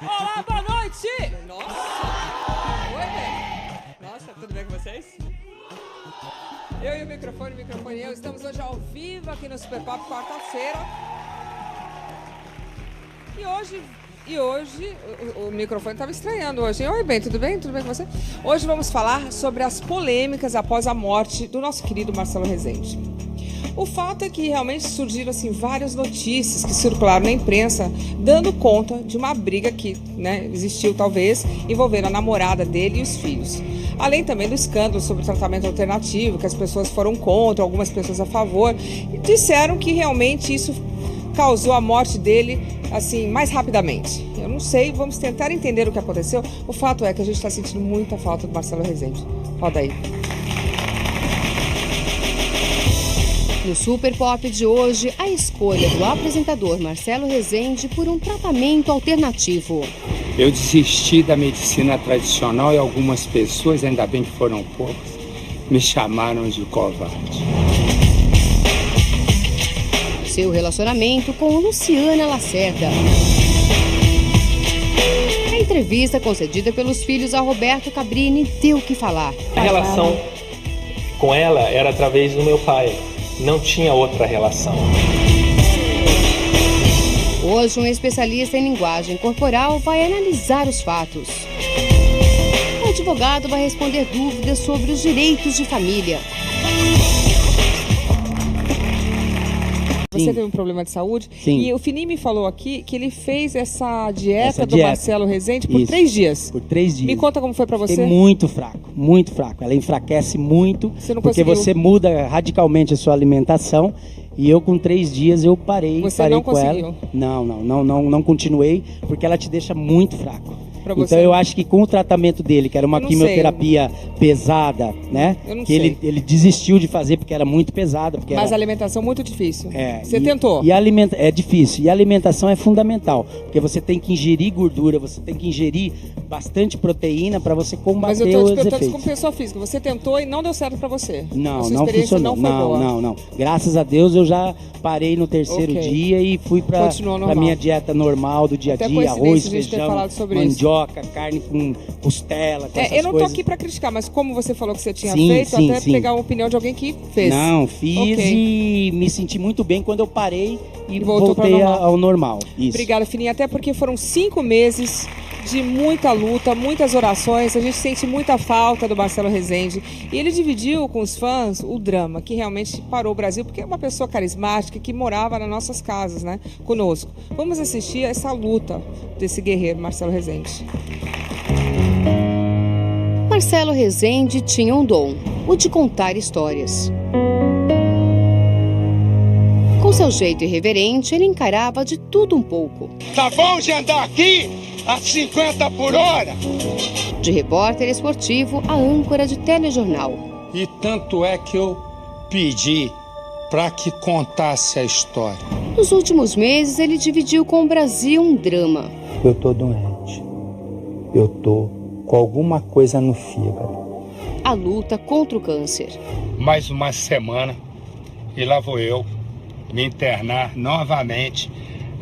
Olá, boa noite! Nossa! Oi, bem. Nossa, tudo bem com vocês? Eu e o microfone e eu estamos hoje ao vivo aqui no Super Pop, quarta-feira. E hoje o microfone estava estranhando hoje. Oi, bem, tudo bem? Tudo bem com você? Hoje vamos falar sobre as polêmicas após a morte do nosso querido Marcelo Rezende. O fato é que realmente surgiram assim, várias notícias que circularam na imprensa dando conta de uma briga que existiu talvez envolvendo a namorada dele e os filhos. Além também do escândalo sobre o tratamento alternativo, que as pessoas foram contra, algumas pessoas a favor, e disseram que realmente isso causou a morte dele assim mais rapidamente. Eu não sei, vamos tentar entender o que aconteceu. O fato é que a gente está sentindo muita falta do Marcelo Rezende. Roda aí. No Super Pop de hoje, a escolha do apresentador Marcelo Rezende por um tratamento alternativo. Eu desisti da medicina tradicional e algumas pessoas, ainda bem que foram poucas, me chamaram de covarde. Seu relacionamento com Luciana Lacerda. A entrevista concedida pelos filhos a Roberto Cabrini deu o que falar. A relação com ela era através do meu pai. Não tinha outra relação. Hoje, um especialista em linguagem corporal vai analisar os fatos. O advogado vai responder dúvidas sobre os direitos de família. Você teve um problema de saúde? Sim. E o Fini me falou aqui que ele fez essa dieta do Marcelo Rezende por 3 dias. Por 3 dias. Me conta como foi pra você. Fiquei muito fraco, muito fraco. Ela enfraquece muito, porque você muda radicalmente a sua alimentação. E eu com 3 dias eu parei não com conseguiu? Ela. Não continuei, porque ela te deixa muito fraco. Você. Então eu acho que com o tratamento dele, que era uma quimioterapia pesada, né? Que ele desistiu de fazer porque era muito pesada. Mas a alimentação é muito difícil. Você tentou? É difícil. E a alimentação é fundamental, porque você tem que ingerir gordura, você tem que ingerir bastante proteína para você combater os efeitos. Mas eu estou te perguntando como pessoa física. Você tentou e não deu certo para você? Não, não funcionou. Não. Graças a Deus eu já parei no terceiro dia e fui para a minha dieta normal do dia a dia, arroz, feijão, mandioca, carne com costela, com essas eu não tô coisas. aqui para criticar, mas como você falou que você tinha feito, até pegar a opinião de alguém que fez. Não, fiz e me senti muito bem quando eu parei e voltei ao normal. Isso. Obrigada, Fininha, até porque foram 5 meses de muita luta, muitas orações, a gente sente muita falta do Marcelo Rezende. E ele dividiu com os fãs o drama, que realmente parou o Brasil, porque é uma pessoa carismática que morava nas nossas casas, conosco. Vamos assistir a essa luta desse guerreiro, Marcelo Rezende. Marcelo Rezende tinha um dom, o de contar histórias. Com seu jeito irreverente, ele encarava de tudo um pouco. Tá bom de andar aqui a 50 por hora? De repórter esportivo a âncora de telejornal. E tanto é que eu pedi para que contasse a história. Nos últimos meses, ele dividiu com o Brasil um drama. Eu tô doente. Eu tô com alguma coisa no fígado. A luta contra o câncer. Mais uma semana e lá vou eu me internar novamente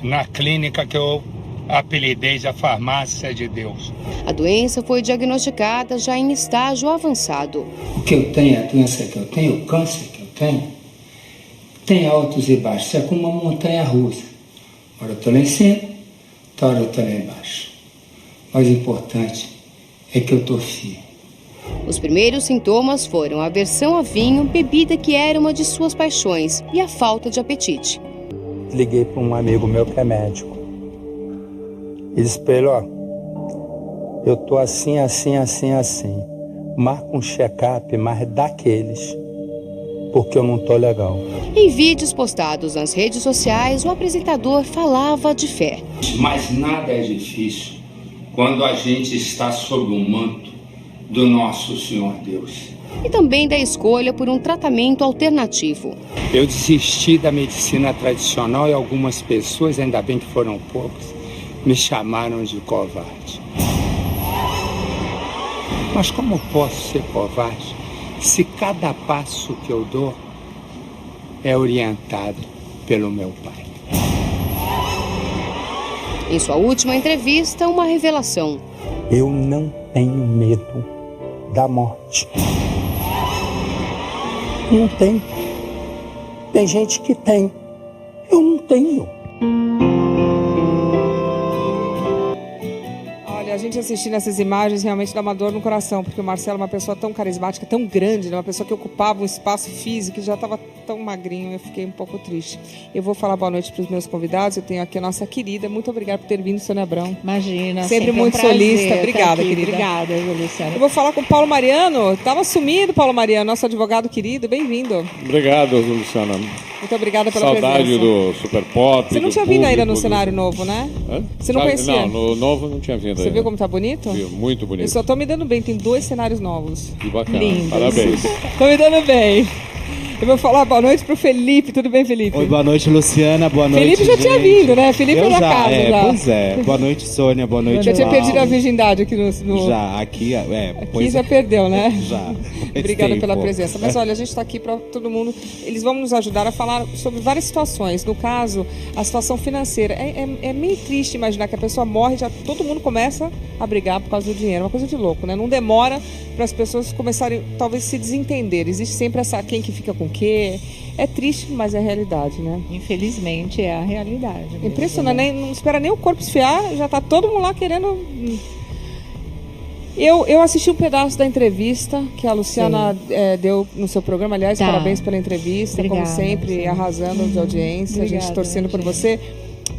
na clínica que eu apelidei de a Farmácia de Deus. A doença foi diagnosticada já em estágio avançado. O que eu tenho, a doença que eu tenho, o câncer que eu tenho, tem altos e baixos. É como uma montanha russa. Ora eu estou lá em cima, outra hora eu estou lá embaixo. Mas o importante é que eu estou firme. Os primeiros sintomas foram a aversão a vinho, bebida que era uma de suas paixões, e a falta de apetite. Liguei para um amigo meu que é médico. Ele disse para ele, eu tô assim. Marca um check-up, mas daqueles, porque eu não tô legal. Em vídeos postados nas redes sociais, o apresentador falava de fé. Mas nada é difícil quando a gente está sob o manto do nosso Senhor Deus. E também da escolha por um tratamento alternativo. Eu desisti da medicina tradicional e algumas pessoas, ainda bem que foram poucas, me chamaram de covarde. Mas como posso ser covarde se cada passo que eu dou é orientado pelo meu Pai? Em sua última entrevista, uma revelação. Eu não tenho medo da morte. Não tenho. Tem gente que tem. Eu não tenho. Olha, a gente assistindo essas imagens realmente dá uma dor no coração, porque o Marcelo é uma pessoa tão carismática, tão grande, né? Uma pessoa que ocupava um espaço físico e já estava tão magrinho, eu fiquei um pouco triste. Eu vou falar boa noite para os meus convidados, eu tenho aqui a nossa querida, muito obrigada por ter vindo, Sônia Abrão. Imagina, sempre muito solista, obrigada, querida. Obrigada, Luciana. Eu vou falar com o Paulo Mariano, estava sumido, Paulo Mariano, nosso advogado querido, bem-vindo. Obrigado, Luciana. Muito obrigada pela presença. Saudade do Super Pop. Você não tinha vindo ainda no cenário novo, né? Hã? Você não conhecia? Não, no novo não tinha vindo ainda. Você viu como tá bonito? Viu, muito bonito. Eu só tô me dando bem, tem 2 cenários novos. Que bacana, lindos. Parabéns. Tô me dando bem. Eu vou falar boa noite pro Felipe. Tudo bem, Felipe? Oi, boa noite, Luciana. Boa noite, Felipe já gente. tinha vindo, né? Felipe é da casa já. Pois é. Boa noite, Sônia. Boa noite, já tinha Paulo. perdido a virgindade aqui no... Já, aqui aqui já perdeu, né? Já. Obrigada pela presença. Mas olha, a gente está aqui para todo mundo. Eles vão nos ajudar a falar sobre várias situações. No caso, a situação financeira. É meio triste imaginar que a pessoa morre e já todo mundo começa a brigar por causa do dinheiro. Uma coisa de louco, né? Não demora para as pessoas começarem, talvez, se desentender. Existe sempre essa quem que fica com o quê. É triste, mas é a realidade, né? Infelizmente é a realidade. Mesmo, impressionante, né? Não espera nem o corpo esfriar, já está todo mundo lá querendo. Eu assisti um pedaço da entrevista que a Luciana deu no seu programa. Aliás, parabéns pela entrevista, obrigada, como sempre, arrasando de audiência, obrigada, a gente torcendo por você.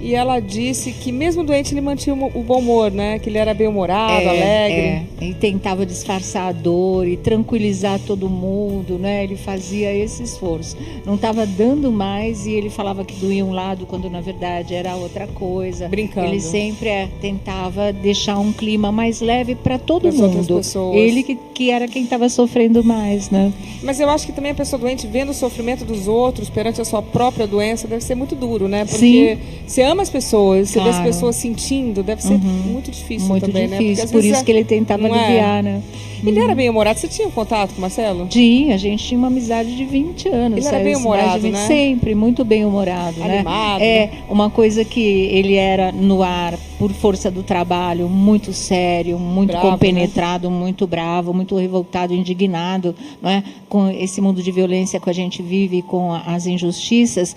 E ela disse que mesmo doente ele mantinha o bom humor, né? Que ele era bem-humorado, alegre. E tentava disfarçar a dor e tranquilizar todo mundo, né? Ele fazia esse esforço. Não estava dando mais e ele falava que doía um lado quando na verdade era outra coisa. Brincando. Ele sempre tentava deixar um clima mais leve para todo mundo. Outras pessoas. Ele que era quem estava sofrendo mais, né? Mas eu acho que também a pessoa doente vendo o sofrimento dos outros perante a sua própria doença deve ser muito duro, né? Porque você ama as pessoas, você vê as pessoas sentindo, deve ser muito difícil muito também, difícil, né? Porque, por isso que ele tentava aliviar, né? Ele era bem-humorado. Você tinha contato com o Marcelo? Tinha, a gente tinha uma amizade de 20 anos. Ele era bem-humorado, né? Sempre, muito bem-humorado, né? Animado. É, uma coisa que ele era no ar, por força do trabalho, muito sério, muito bravo, compenetrado, né? Muito bravo, muito revoltado, indignado, não é? Com esse mundo de violência que a gente vive, com as injustiças,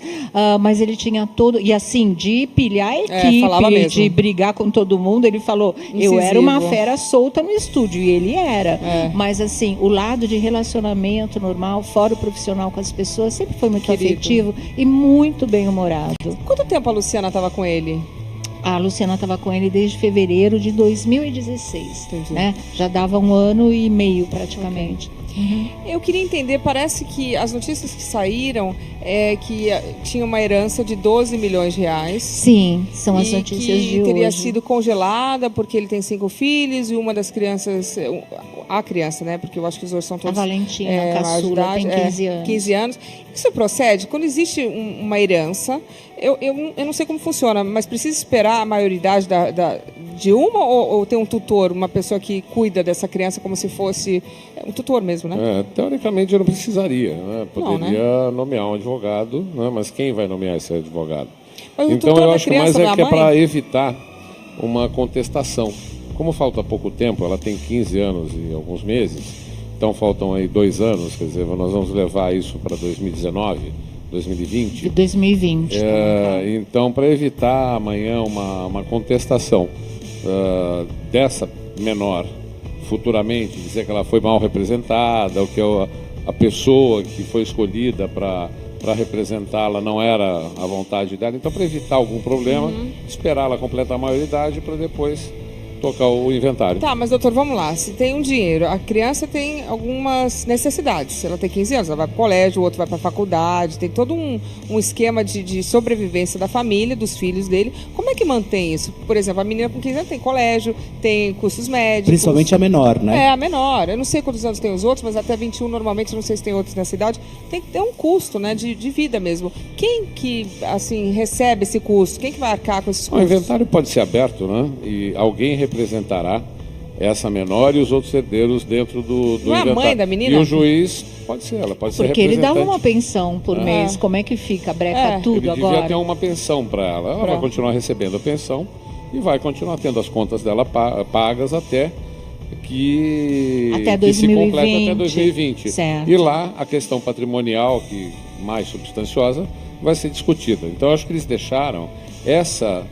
mas ele tinha todo... E assim, de pilhar a equipe, de brigar com todo mundo, ele falou, incisivo. Eu era uma fera solta no estúdio, e ele era. Mas assim, o lado de relacionamento normal, fora o profissional com as pessoas, sempre foi muito afetivo e muito bem-humorado. Quanto tempo a Luciana estava com ele? A Luciana estava com ele desde fevereiro de 2016, né? Já dava 1 ano e meio praticamente. Eu queria entender, parece que as notícias que saíram é que tinha uma herança de 12 milhões de reais. Sim, são as notícias de hoje. E que teria sido congelada porque ele tem 5 filhos e uma das crianças, a criança, né? Porque eu acho que os outros são todos... A Valentina, a caçula, tem 15 anos. 15 anos. Isso procede? Quando existe uma herança, eu não sei como funciona, mas precisa esperar a maioridade de uma ou tem um tutor, uma pessoa que cuida dessa criança como se fosse um tutor mesmo, né? Teoricamente eu não precisaria, né? Poderia nomear um advogado, né? Mas quem vai nomear esse advogado? Mas então eu acho que mais que é para evitar uma contestação. Como falta pouco tempo, ela tem 15 anos e alguns meses, então faltam aí 2 anos, quer dizer, nós vamos levar isso para 2019, 2020. 2020. Então, para evitar amanhã uma contestação dessa menor futuramente, dizer que ela foi mal representada, ou que a pessoa que foi escolhida para representá-la não era a vontade dela. Então, para evitar algum problema, esperar ela completar a maioridade para depois tocar o inventário. Tá, mas doutor, vamos lá. Se tem um dinheiro, a criança tem algumas necessidades. Ela tem 15 anos, ela vai para o colégio, o outro vai para a faculdade, tem todo um esquema de sobrevivência da família, dos filhos dele. Como é que mantém isso? Por exemplo, a menina com 15 anos tem colégio, tem custos médicos. Principalmente a menor, né? A menor. Eu não sei quantos anos tem os outros, mas até 21 normalmente, não sei se tem outros na cidade. Tem que ter um custo, né, de vida mesmo. Quem que, assim, recebe esse custo? Quem que vai arcar com esses custos? O inventário pode ser aberto, né? E alguém representará essa menor e os outros herdeiros dentro do não inventário. É a mãe da menina? E o juiz pode ser, ela pode ser representante. Porque ele dava uma pensão por mês, como é que fica? Breca tudo ele agora? Ele devia ter uma pensão para ela. Ela vai continuar recebendo a pensão e vai continuar tendo as contas dela pagas até que se complete até 2020. Certo. E lá a questão patrimonial, que mais substanciosa, vai ser discutida. Então, acho que eles deixaram essa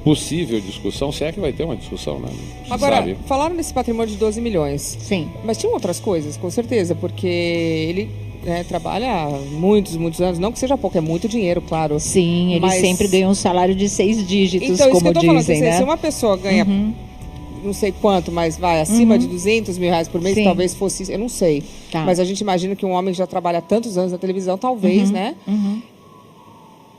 possível discussão, se é que vai ter uma discussão, né? Agora, falaram nesse patrimônio de 12 milhões. Sim. Mas tinham outras coisas, com certeza, porque ele trabalha há muitos anos, não que seja pouco, é muito dinheiro, claro. Sim, ele sempre ganhou um salário de 6 dígitos, então, como dizem, né? Se uma pessoa ganha, não sei quanto, mas vai acima de 200 mil reais por mês, talvez fosse, eu não sei. Tá. Mas a gente imagina que um homem que já trabalha há tantos anos na televisão, talvez, né?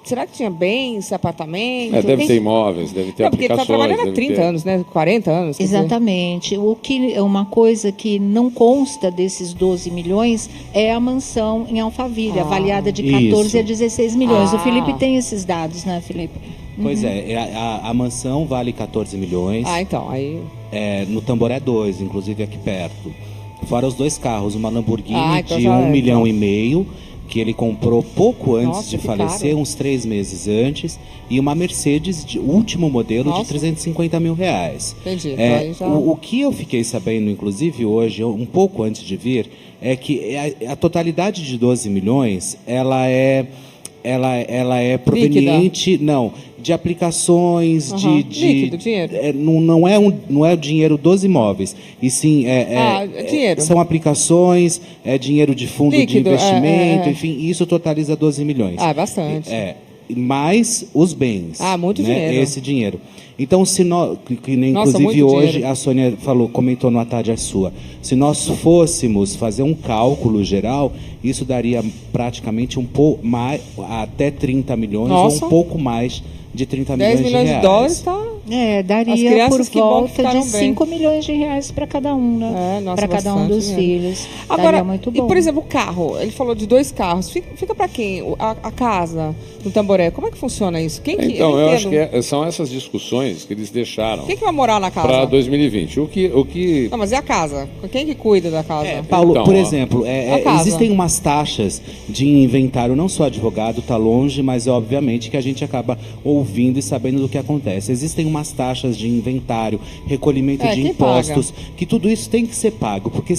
Será que tinha bens, apartamento? Deve ter imóveis, deve ter aplicações. Porque ele está trabalhando há 30 anos, né? 40 anos. Exatamente. Uma coisa que não consta desses 12 milhões é a mansão em Alphaville, avaliada de 14 a 16 milhões. O Felipe tem esses dados, né, Felipe? Pois a mansão vale 14 milhões. Então, aí... no Tamboré 2, inclusive aqui perto. Fora os 2 carros, uma Lamborghini de 1,5 milhão, que ele comprou pouco antes de falecer, uns 3 meses antes, e uma Mercedes de último modelo de 350 mil reais. Entendi. O que eu fiquei sabendo, inclusive hoje, um pouco antes de vir, é que a totalidade de 12 milhões, ela é proveniente... Líquida. Não, de aplicações, líquido, dinheiro. Não é o dinheiro dos imóveis, e sim dinheiro. São aplicações, dinheiro de fundo líquido, de investimento, enfim, isso totaliza 12 milhões. Bastante. Mais os bens. Muito dinheiro. Esse dinheiro. Então, se nós, inclusive hoje dinheiro. A Sônia comentou no A Tarde é Sua, se nós fôssemos fazer um cálculo geral, isso daria praticamente um pouco mais, até 30 milhões, ou um pouco mais de 30 milhões de reais. 10 milhões de dólares está... daria por volta de 5 milhões de reais para cada um, né? Para cada um dos filhos. Agora, muito bom. E, por exemplo, o carro, ele falou de 2 carros. Fica para quem? A casa no Tamboré, como é que funciona isso? Então, eu acho que são essas discussões que eles deixaram. Quem que vai morar na casa? Para 2020. O que... Não, mas e a casa? Quem que cuida da casa? Paulo, por exemplo, existem umas taxas de inventário, não só advogado, está longe, mas obviamente que a gente acaba ouvindo e sabendo do que acontece. Existem umas taxas de inventário, recolhimento de impostos, que tudo isso tem que ser pago, porque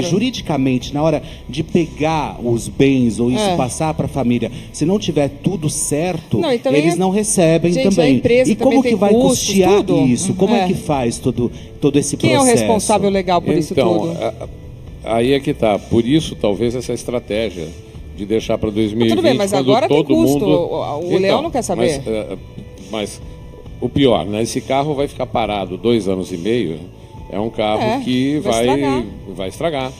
juridicamente, na hora de pegar os bens ou isso passar para a família, se não tiver tudo certo, eles não recebem também. E como que vai custear isso? Como é que faz todo esse processo? Quem é o responsável legal por isso tudo? Aí é que está. Por isso, talvez, essa estratégia de deixar para 2020, tudo bem, mas agora tem custo. O Leão não quer saber. Mas o pior, né? Esse carro vai ficar parado 2 anos e meio. É um carro que vai estragar.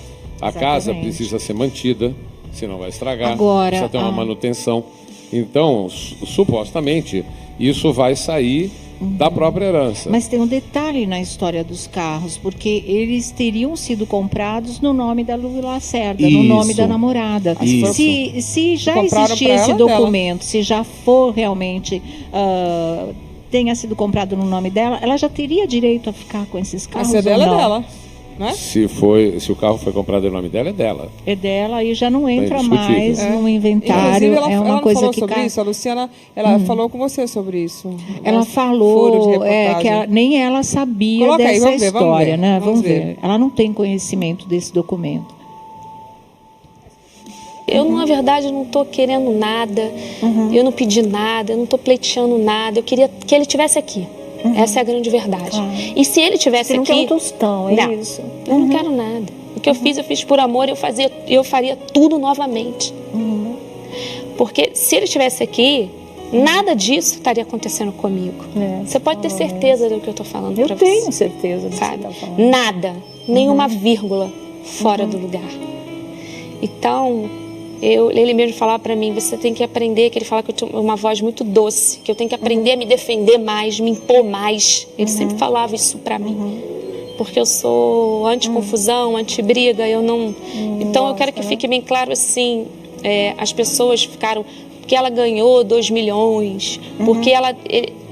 A casa precisa ser mantida, senão vai estragar. Agora, precisa ter uma manutenção. Então, supostamente, isso vai sair da própria herança. Mas tem um detalhe na história dos carros, porque eles teriam sido comprados no nome da Lu Lacerda, no nome da namorada. Se já existir esse documento, se já for realmente... tenha sido comprado no nome dela, ela já teria direito a ficar com esses carros? A dela é dela. Né? Se o carro foi comprado em nome dela, é dela. É dela e já não entra mais no inventário. Inclusive, uma coisa falou que sobre isso. A Luciana, ela falou com você sobre isso. Ela falou que nem ela sabia dessa história, né? Vamos ver. Ela não tem conhecimento desse documento. Eu, na verdade, não estou querendo nada, eu não pedi nada, eu não estou pleiteando nada, eu queria que ele estivesse aqui. Essa é a grande verdade. E se ele estivesse aqui... Você não quer um tostão, isso? Eu não quero nada. O que eu fiz por amor, eu faria tudo novamente. Porque se ele estivesse aqui, nada disso estaria acontecendo comigo. Você pode ter certeza do que eu estou falando para você. Eu tenho certeza do que você está falando. Nada, nenhuma vírgula fora do lugar. Então... ele mesmo falava para mim, você tem que aprender, que ele fala que eu tinha uma voz muito doce, que eu tenho que aprender a me defender mais, me impor mais. Ele sempre falava isso para mim. Porque eu sou anti-confusão, anti-briga, eu não... Então eu quero que fique bem claro assim, as pessoas ficaram... Porque ela ganhou 2 milhões, porque ela...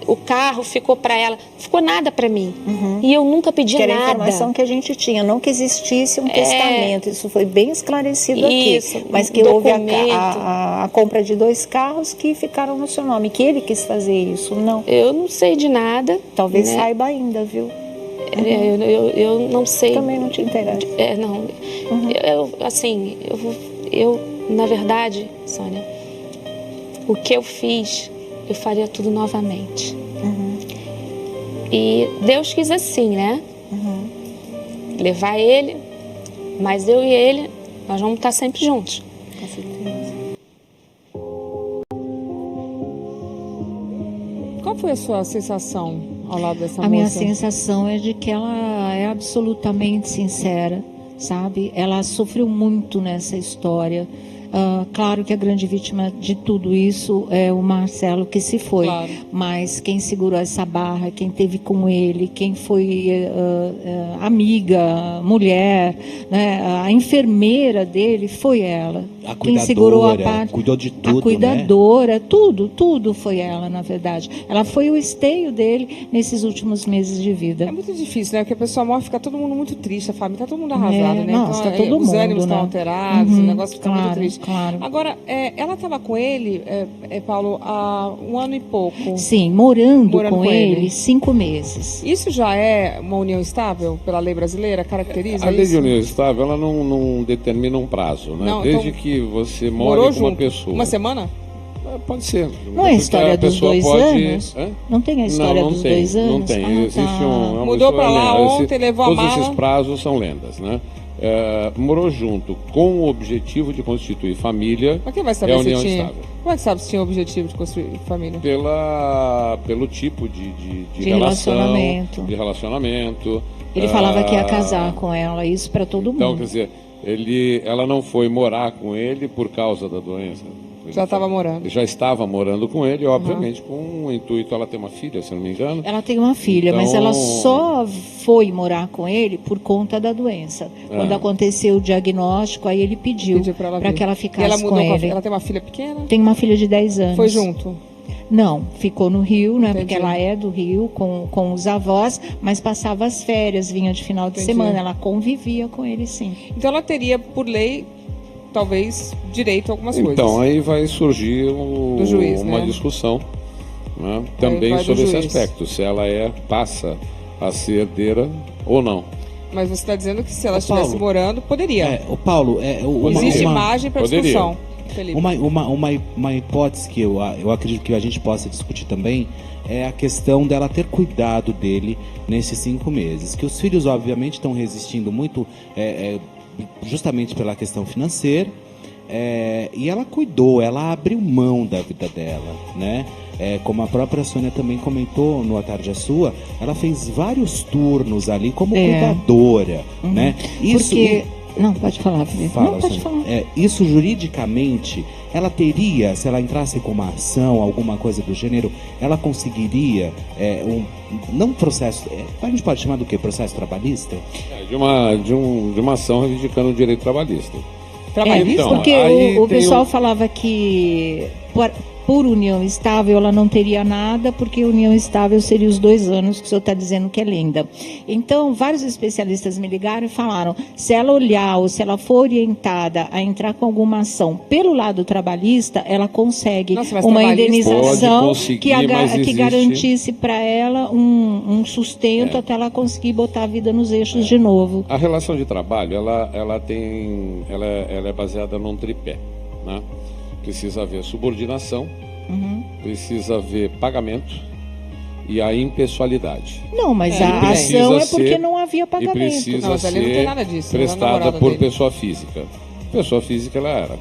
o carro ficou para ela, não ficou nada para mim. E eu nunca pedi nada. Era a informação que a gente tinha, não que existisse um testamento, isso foi bem esclarecido aqui. Mas que houve a compra de 2 carros que ficaram no seu nome, que ele quis fazer isso, não? Eu não sei de nada. Talvez saiba ainda, viu? Eu não sei. Também não te interessa. Não. Eu, na verdade, Sônia, o que eu fiz, eu faria tudo novamente. E Deus quis assim, né? Levar ele, mas eu e ele, nós vamos estar sempre juntos. Com certeza. Qual foi a sua sensação ao lado dessa moça? A minha sensação é de que ela é absolutamente sincera, sabe? Ela sofreu muito nessa história. Claro que a grande vítima de tudo isso é o Marcelo, que se foi, claro. Mas quem segurou essa barra, quem teve com ele, quem foi amiga, mulher, né? A enfermeira dele foi ela. Quem segurou a parte, cuidou de tudo, a cuidadora, né? tudo foi ela, na verdade. Ela foi o esteio dele nesses últimos meses de vida. É muito difícil, né? Porque a pessoa morre, fica todo mundo muito triste, a família tá todo mundo arrasado, né? Nossa, então, tá todo os mundo, ânimos estão alterados, o negócio fica muito triste. Claro. Agora, ela estava com ele, Paulo, há 1 ano e pouco. Sim, morando com ele 5 meses. Isso já é uma união estável pela lei brasileira? Caracteriza isso? A lei de união estável, ela não determina um prazo, né? Não, desde então, que você mora com uma pessoa. Uma semana? Pode ser. Não é a história dos 2 anos? Não tem a história dos 2 anos? Não tem. Existe Mudou para lá ontem, levou a mala. Todos esses prazos são lendas, né? Morou junto com o objetivo de constituir família. Mas quem vai saber a união se tinha? estável. Como é que sabe se tinha o objetivo de construir família? Pelo tipo de relacionamento. De relacionamento. Ele falava que ia casar com ela, isso para todo mundo. Então, quer dizer, ela não foi morar com ele por causa da doença. Já estava morando. Já estava morando com ele, obviamente, com o intuito, ela tem uma filha, se não me engano. Ela tem uma filha, então, mas ela só foi morar com ele por conta da doença. Quando aconteceu o diagnóstico, aí ele pediu para que ela ficasse ela mudou com ele. Ela tem uma filha pequena? Tem uma filha de 10 anos. Foi junto? Não, ficou no Rio, né? Porque ela é do Rio, com os avós, mas passava as férias, vinha de final de semana. Ela convivia com ele, sim. Então ela teria, por lei, talvez direito a algumas coisas. Então aí vai surgir juiz, uma né? discussão, né? Também sobre esse aspecto, se ela passa a ser herdeira ou não. Mas você está dizendo que se ela estivesse morando, poderia. Paulo, existe margem para discussão. Felipe. Uma hipótese que eu acredito que a gente possa discutir também é a questão dela ter cuidado dele nesses 5 meses. Que os filhos, obviamente, estão resistindo muito justamente pela questão financeira, e ela cuidou, ela abriu mão da vida dela, né? Como a própria Sônia também comentou no A Tarde é Sua, ela fez vários turnos ali como cuidadora, né? Isso, porque... Não, pode falar, Felipe. Pode falar. Isso juridicamente, ela teria, se ela entrasse com uma ação, alguma coisa do gênero, ela conseguiria não processo, a gente pode chamar do quê? Processo trabalhista? De uma ação reivindicando o direito trabalhista. Então, porque o pessoal falava que por união estável ela não teria nada, porque união estável seria os 2 anos que o senhor está dizendo que é linda. Então, vários especialistas me ligaram e falaram, se ela olhar ou se ela for orientada a entrar com alguma ação pelo lado trabalhista, ela consegue uma indenização que garantisse para ela um sustento até ela conseguir botar a vida nos eixos de novo. A relação de trabalho, ela é baseada num tripé, né? Precisa haver subordinação, precisa haver pagamento e a impessoalidade. Não, mas a ação é porque não havia pagamento. E precisa ser prestada por pessoa física. Pessoa física ela era.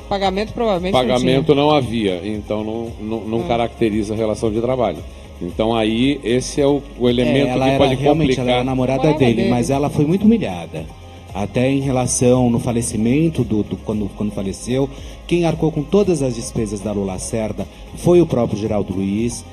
Pagamento provavelmente pagamento não havia, então não caracteriza a relação de trabalho. Então aí esse é o elemento que pode complicar. Ela era a namorada dele, mas ela foi muito humilhada. Até em relação no falecimento, quando faleceu, Quem arcou com todas as despesas da Lula Lacerda foi o próprio Geraldo Luiz.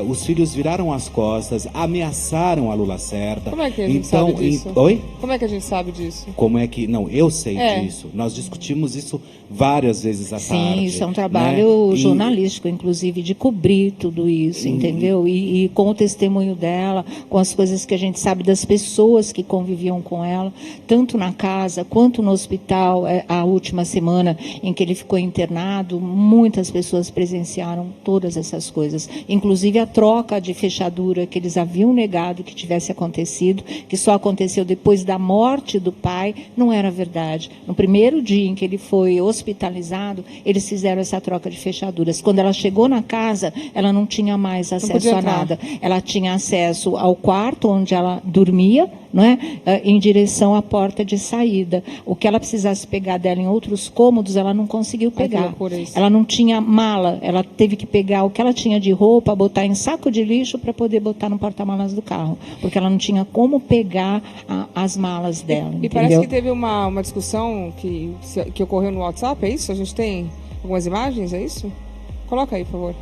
Os filhos viraram as costas, ameaçaram a Lula Lacerda. Como é que a gente sabe disso? Oi? Como é que a gente sabe disso? Como é que... Não, eu sei disso. Nós discutimos isso várias vezes à tarde. Sim, isso é um trabalho jornalístico, inclusive, de cobrir tudo isso, entendeu? E com o testemunho dela, com as coisas que a gente sabe das pessoas que conviviam com ela, tanto na casa quanto no hospital. A última semana em que ele ficou internado, muitas pessoas presenciaram todas essas coisas, inclusive a troca de fechadura que eles haviam negado que tivesse acontecido, que só aconteceu depois da morte do pai, não era verdade. No primeiro dia em que ele foi hospitalizado, eles fizeram essa troca de fechaduras. Quando ela chegou na casa, ela não tinha mais acesso a nada. Ela tinha acesso ao quarto onde ela dormia, não é? Em direção à porta de saída. O que ela precisasse pegar dela em outros cômodos, ela não conseguiu pegar. Ela não tinha mala, ela teve que pegar o que ela tinha de roupa, botar em saco de lixo para poder botar no porta-malas do carro, porque ela não tinha como pegar as malas dela. E parece que teve uma discussão que ocorreu no WhatsApp, é isso? A gente tem algumas imagens, é isso? Coloca aí, por favor.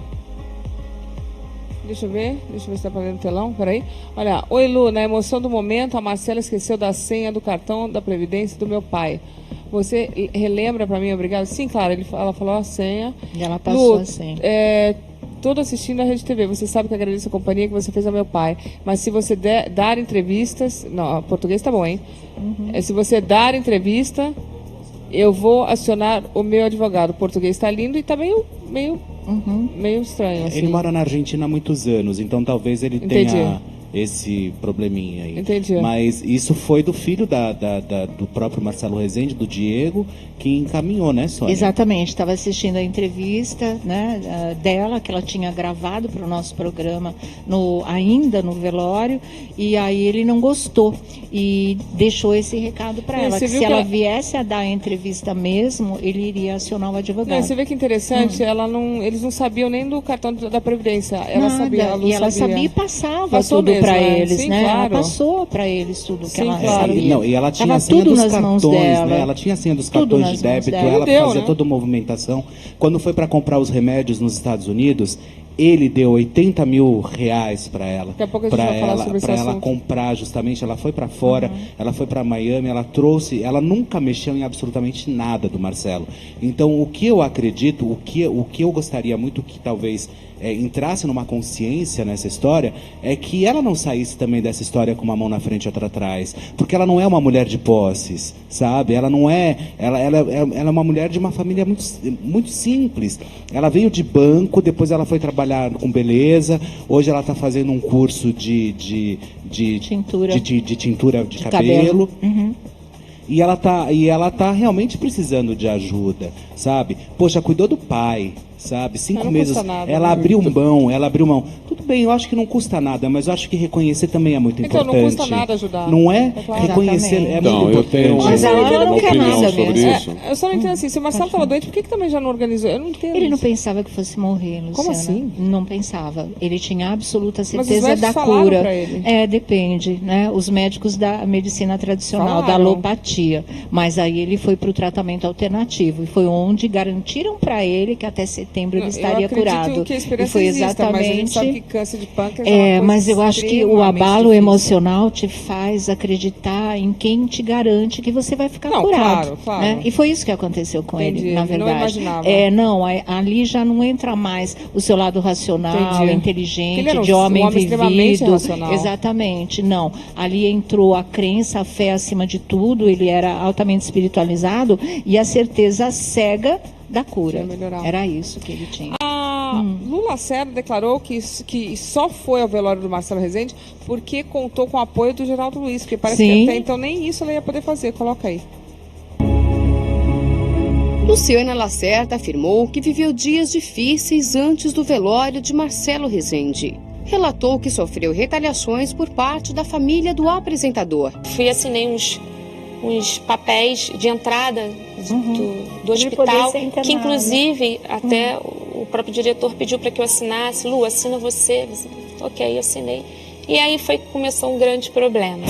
Deixa eu ver se está para ler no telão, peraí. Olha, oi Lu, na emoção do momento, a Marcela esqueceu da senha do cartão da Previdência do meu pai. Você relembra para mim, obrigado? Sim, claro, ela falou a senha. E ela passou a senha. Estou assistindo a Rede TV, você sabe que agradeço a companhia que você fez ao meu pai, mas se você dar entrevistas... Não, português tá bom, hein? Se você dar entrevista, eu vou acionar o meu advogado. O português está lindo e está meio estranho. Assim. Ele mora na Argentina há muitos anos, então talvez ele tenha esse probleminha aí. Entendi. Mas isso foi do filho do próprio Marcelo Rezende, do Diego, que encaminhou, né, Sônia? Exatamente, estava assistindo a entrevista, né, dela, que ela tinha gravado para o nosso programa ainda no velório, e aí ele não gostou e deixou esse recado para ela, que se ela viesse a dar a entrevista mesmo, ele iria acionar o advogado. Você vê que interessante, eles não sabiam nem do cartão da Previdência. Ela sabia, ela sabia e passava tudo para eles, sim, né? Claro. Ela passou para eles tudo que ela sabia. Não, e ela tinha a senha dos cartões, né? Ela tinha a senha dos cartões de débito, ela fazia toda a movimentação. Quando foi para comprar os remédios nos Estados Unidos, ele deu R$80 mil para ela. Daqui a pouco a gente vai falar sobre esse assunto. Para ela comprar, justamente. Ela foi para fora, ela foi para Miami, ela trouxe. Ela nunca mexeu em absolutamente nada do Marcelo. Então, o que eu acredito, o que eu gostaria muito que talvez entrasse numa consciência nessa história, é que ela não saísse também dessa história com uma mão na frente e outra atrás, porque ela não é uma mulher de posses, sabe? Ela não é, ela é uma mulher de uma família muito, muito simples. Ela veio de banco, depois ela foi trabalhar com beleza, hoje ela está fazendo um curso de tintura de cabelo. E ela tá realmente precisando de ajuda, sabe? Poxa, cuidou do pai, sabe? 5 meses. Nada, ela abriu mão. Tudo bem, eu acho que não custa nada, mas eu acho que reconhecer também é muito importante. Então não custa nada ajudar. Não é? Claro. Reconhecer é muito importante. Mas ela não quer nada mesmo. Eu só não entendo assim, se o Marcelo estava doente, por que também já não organizou? Eu não entendo. Ele não pensava que fosse morrer, Luciana. Como assim? Não pensava. Ele tinha absoluta certeza da cura. Pra ele. Depende, né? Os médicos da medicina tradicional, da alopatia. Mas aí ele foi para o tratamento alternativo e foi onde garantiram para ele que até setembro ele estaria curado. Que a esperança e foi exista, exatamente. Mas a gente sabe que câncer de pâncreas é uma coisa mas eu acho que o abalo difícil. Emocional te faz acreditar em quem te garante que você vai ficar curado. Claro. Né? E foi isso que aconteceu com ele, na verdade. Não imaginava. Ali já não entra mais o seu lado racional, inteligente, de homem vivido. Racional. Exatamente, não. Ali entrou a crença, a fé acima de tudo, ele era altamente espiritualizado e a certeza cega da cura. Era isso que ele tinha. Lula Lacerda declarou que só foi ao velório do Marcelo Rezende porque contou com o apoio do Geraldo Luiz, porque parece que até então nem isso ela ia poder fazer. Coloca aí. Luciana Lacerda afirmou que viveu dias difíceis antes do velório de Marcelo Rezende. Relatou que sofreu retaliações por parte da família do apresentador. Assinei uns papéis de entrada do hospital, que inclusive até o próprio diretor pediu para que eu assinasse. Lu, assina você. Ok, eu assinei. E aí começou um grande problema.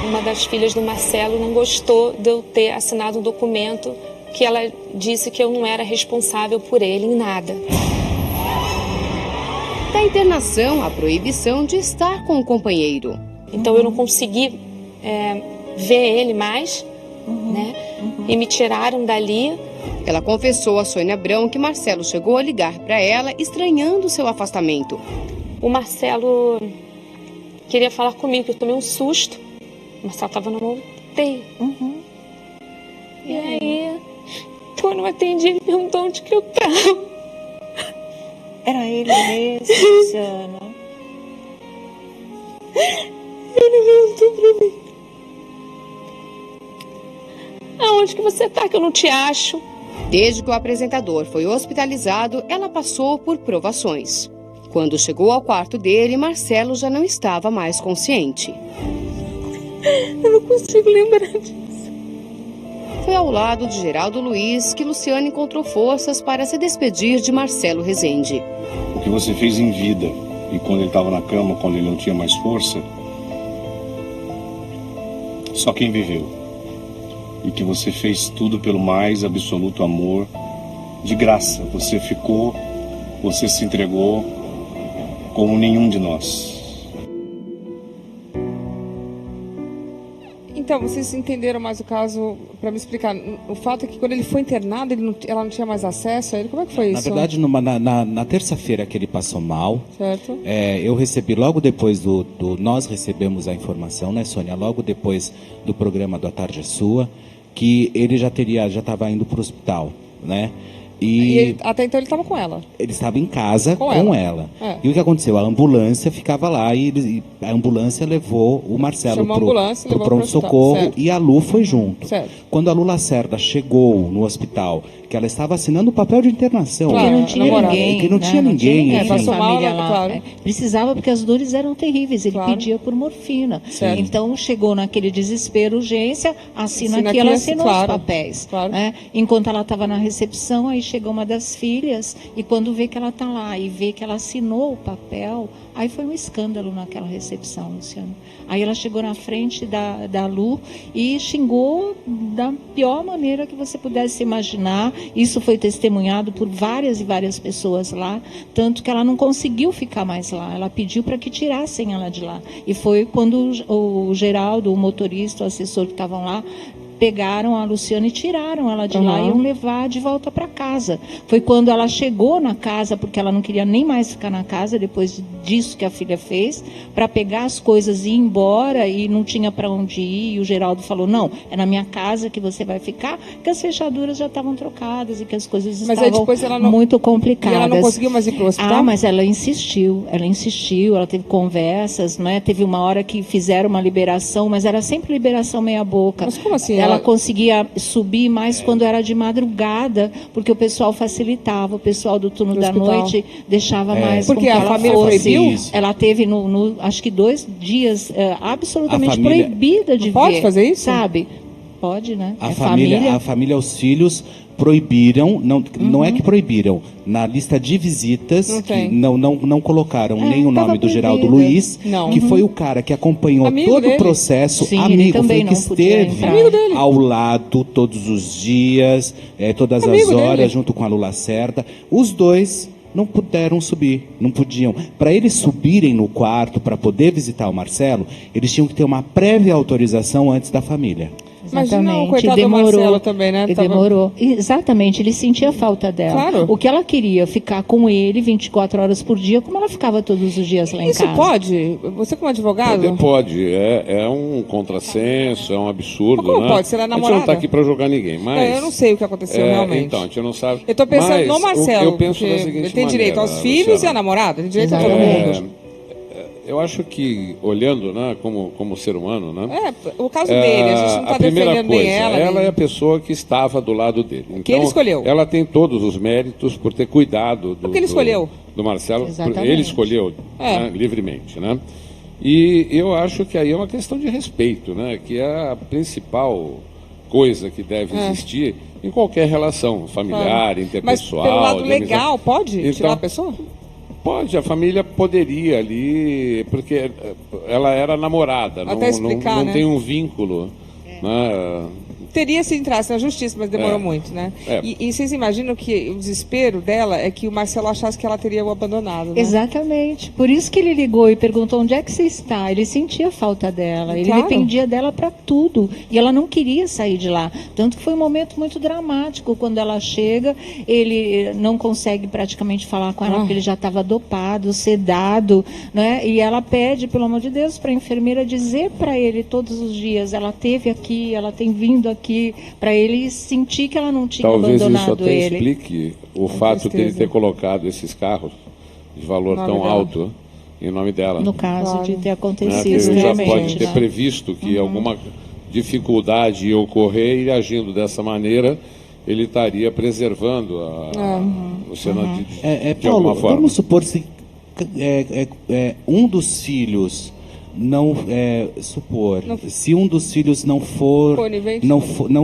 Uma das filhas do Marcelo não gostou de eu ter assinado um documento que ela disse que eu não era responsável por ele em nada. Da internação, a proibição de estar com o companheiro. Então eu não consegui ver ele mais, né? E me tiraram dali. Ela confessou a Sônia Abrão que Marcelo chegou a ligar para ela, estranhando seu afastamento. O Marcelo queria falar comigo, que eu tomei um susto. O Marcelo estava na mão dele. E aí, quando eu não atendi, ele perguntou onde que eu estava. Era ele mesmo, Luciana. Ele perguntou pra mim: aonde que você tá, que eu não te acho? Desde que o apresentador foi hospitalizado, ela passou por provações. Quando chegou ao quarto dele, Marcelo já não estava mais consciente. Eu não consigo lembrar disso. Foi ao lado de Geraldo Luiz que Luciana encontrou forças para se despedir de Marcelo Rezende. O que você fez em vida e quando ele estava na cama, quando ele não tinha mais força, só quem viveu. E que você fez tudo pelo mais absoluto amor, de graça. Você ficou, você se entregou como nenhum de nós. Então, vocês entenderam mais o caso, para me explicar. O fato é que quando ele foi internado, ela não tinha mais acesso a ele. Como é que foi isso? Na verdade, na terça-feira que ele passou mal, certo. Eu recebi logo depois nós recebemos a informação, né, Sônia? Logo depois do programa do A Tarde é Sua, que ele já estava indo para o hospital, né? E até então ele estava com ela. Ele estava em casa com ela. E o que aconteceu? A ambulância ficava lá e a ambulância levou o Marcelo para o pronto-socorro e a Lu foi junto. Certo. Quando a Lu Lacerda chegou no hospital, que ela estava assinando o papel de internação. Claro, não tinha ninguém. Que não tinha ninguém. Passou mal, claro. Precisava, porque as dores eram terríveis. Ele pedia por morfina. Certo. Então chegou naquele desespero, urgência, assina aqui, ela assinou os papéis. Claro. Né? Enquanto ela estava na recepção, aí chegou uma das filhas e quando vê que ela está lá e vê que ela assinou o papel, aí foi um escândalo naquela recepção, Luciano. Aí ela chegou na frente da Lu e xingou da pior maneira que você pudesse imaginar. Isso foi testemunhado por várias e várias pessoas lá, tanto que ela não conseguiu ficar mais lá. Ela pediu para que tirassem ela de lá. E foi quando o Geraldo, o motorista, o assessor que estavam lá, pegaram a Luciana e tiraram ela de lá e iam levar de volta para casa. Foi quando ela chegou na casa, porque ela não queria nem mais ficar na casa, depois disso que a filha fez, para pegar as coisas e ir embora, e não tinha para onde ir, e o Geraldo falou, não, é na minha casa que você vai ficar, que as fechaduras já estavam trocadas e que as coisas estavam muito complicadas. E ela não conseguiu mais ir para o hospital? Mas ela insistiu, ela teve conversas, né? Teve uma hora que fizeram uma liberação, mas era sempre liberação meia boca. Mas como assim? Ela conseguia subir mais quando era de madrugada, porque o pessoal facilitava, o pessoal do turno da noite deixava mais. Porque a família proibiu? Ela teve, acho que 2 dias, absolutamente proibida de ver. Pode fazer isso? Sabe? Pode, né? A família, os filhos proibiram, não é que proibiram, na lista de visitas, não colocaram nem o nome do Geraldo Luiz, que foi o cara que acompanhou todo o processo, sim, amigo, foi que esteve ao lado todos os dias, todas as horas, junto com a Lu Lacerda. Os dois não puderam subir, não podiam. Para eles subirem no quarto, para poder visitar o Marcelo, eles tinham que ter uma prévia autorização antes da família. Exatamente. Não, coitado do Marcelo também, né? Demorou. Exatamente, ele sentia falta dela. Claro. O que ela queria, ficar com ele 24 horas por dia, como ela ficava todos os dias lá em casa. Isso pode? Você como advogado? Pode. É um contrassenso, é um absurdo, mas como né? pode? Você era namorada? A gente não está aqui para julgar ninguém, mas... eu não sei o que aconteceu realmente. Então, a gente não sabe. Eu estou pensando no Marcelo, eu penso da seguinte ele tem direito aos filhos, Luciana, e a namorada, tem direito a todo mundo. Eu acho que, olhando, né, como ser humano, né? O caso dele, a gente não está defendendo bem ela. Ela é a pessoa que estava do lado dele. Então, que ele escolheu. Ela tem todos os méritos por ter cuidado do ele escolheu. Do Marcelo. Exatamente. Ele escolheu né, livremente, né? E eu acho que aí é uma questão de respeito, né? Que é a principal coisa que deve existir em qualquer relação familiar, interpessoal. Mas pelo lado legal, pode tirar a pessoa? Pode, a família poderia ali, porque ela era namorada, até explicar, não tem um vínculo. Né? Teria se entrasse na justiça, mas demorou muito, né? E vocês imaginam que o desespero dela é que o Marcelo achasse que ela teria o abandonado, né? Exatamente. Por isso que ele ligou e perguntou onde é que você está. Ele sentia a falta dela, ele dependia dela para tudo. E ela não queria sair de lá. Tanto que foi um momento muito dramático. Quando ela chega, ele não consegue praticamente falar com ela, porque ele já estava dopado, sedado, né? E ela pede, pelo amor de Deus, para a enfermeira dizer para ele todos os dias, ela esteve aqui, ela tem vindo aqui, para ele sentir que ela não tinha abandonado ele. Talvez isso até explique o fato de ele ter colocado esses carros de valor tão alto em nome dela. No caso de ter acontecido. Ele já pode ter previsto que alguma dificuldade ia ocorrer e agindo dessa maneira, ele estaria preservando o Senado de Paulo, alguma forma. Vamos supor se um dos filhos se um dos filhos não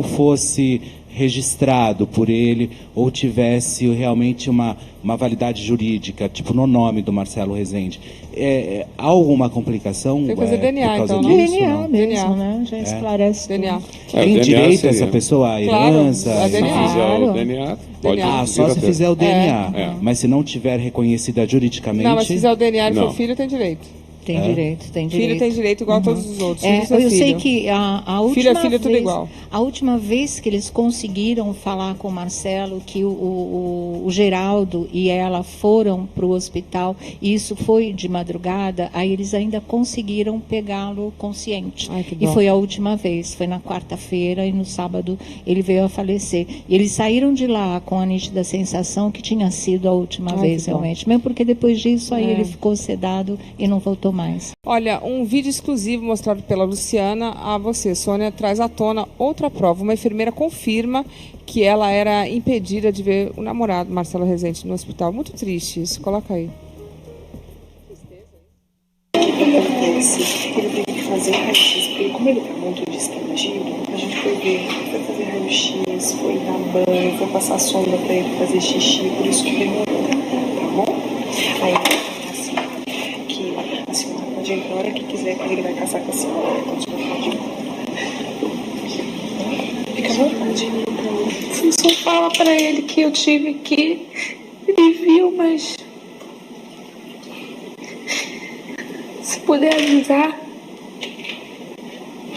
fosse registrado por ele ou tivesse realmente uma validade jurídica, tipo no nome do Marcelo Rezende, há alguma complicação? Tem que fazer DNA, por causa então, disso, DNA mesmo, né? Já esclarece. DNA. Tem direito essa pessoa à herança? Claro, se fizer o DNA, pode só se fizer o DNA. Mas se não tiver reconhecida juridicamente... Não, mas se fizer o DNA e for filho, tem direito. Tem direito. Filho tem direito igual a todos os outros. Eu sei que a última filho é tudo igual. A última vez que eles conseguiram falar com o Marcelo, que o Geraldo e ela foram para o hospital, e isso foi de madrugada, aí eles ainda conseguiram pegá-lo consciente. E foi a última vez, foi na quarta-feira, e no sábado ele veio a falecer. E eles saíram de lá com a nítida sensação que tinha sido a última vez, realmente. Mesmo porque depois disso aí ele ficou sedado e não voltou mais. Olha, um vídeo exclusivo mostrado pela Luciana a você, Sônia, traz à tona outra prova. Uma enfermeira confirma que ela era impedida de ver o namorado, Marcelo Rezende, no hospital. Muito triste isso. Coloca aí. O que acontece? Ele teve que fazer raio-x, porque como ele está muito desprotegido, a gente foi ver, foi fazer raio-x, foi dar banho, foi passar sonda para ele fazer xixi, por isso que demorou, tá bom? Aí a senhora pode ir a hora que quiser, que ele vai casar com a senhora. Então a senhora pode ir. Fica à vontade. Você só fala pra ele que eu tive que... Ele viu, mas... Se puder avisar,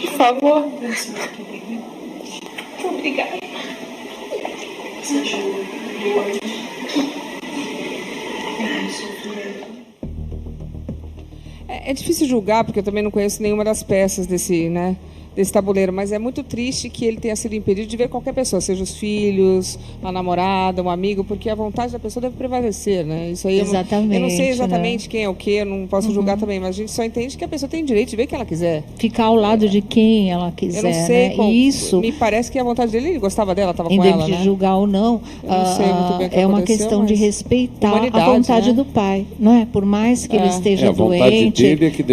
por favor. Muito obrigada. É difícil julgar, porque eu também não conheço nenhuma das peças desse tabuleiro, mas é muito triste que ele tenha sido impedido de ver qualquer pessoa, seja os filhos, a namorada, um amigo, porque a vontade da pessoa deve prevalecer, né? Isso aí exatamente, eu não sei exatamente quem é o quê, eu não posso julgar também, mas a gente só entende que a pessoa tem direito de ver o que ela quiser. Ficar ao lado de quem ela quiser, eu não sei, né? Isso me parece que a vontade dele, ele gostava dela, estava com ela, né? Independente de julgar ou não, não sei muito bem o que é uma questão de respeitar a vontade, né, do pai, não é? Por mais que ele esteja doente, a vontade dele é que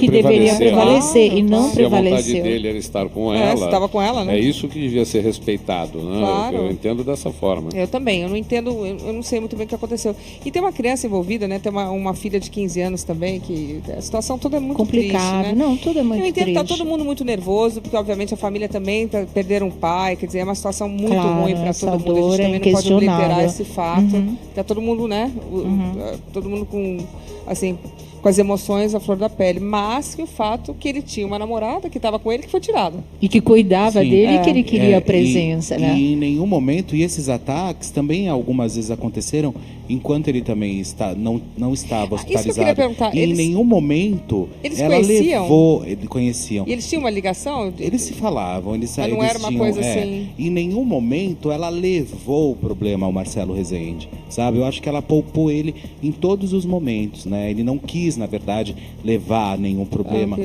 deveria prevalecer e não se prevaleceu. A vontade dele era estar com ela. Estava com ela, né? É isso que devia ser respeitado, né? Claro. Eu entendo dessa forma. Eu também, eu não entendo, eu não sei muito bem o que aconteceu. E tem uma criança envolvida, né? Tem uma filha de 15 anos também, que a situação toda é muito complicada, triste, né? Não, tudo é muito triste. Eu entendo que tá todo mundo muito nervoso, porque obviamente a família também perderam um pai, quer dizer, é uma situação muito ruim para todo mundo. A gente também não pode obliterar esse fato. Tá todo mundo, né? Todo mundo com, assim, com as emoções à flor da pele, mas que o fato que ele tinha uma namorada que estava com ele que foi tirada. E que cuidava dele e que ele queria a presença, né? E em nenhum momento, e esses ataques também algumas vezes aconteceram enquanto ele também não estava hospitalizado. Isso que eu queria perguntar. Em nenhum momento eles ela conheciam? levou, eles conheciam. E eles tinham uma ligação? Eles se falavam, eles mas não era uma coisa assim. Em nenhum momento ela levou o problema ao Marcelo Rezende, sabe? Eu acho que ela poupou ele em todos os momentos, né? Ele não quis, na verdade, levar nenhum problema,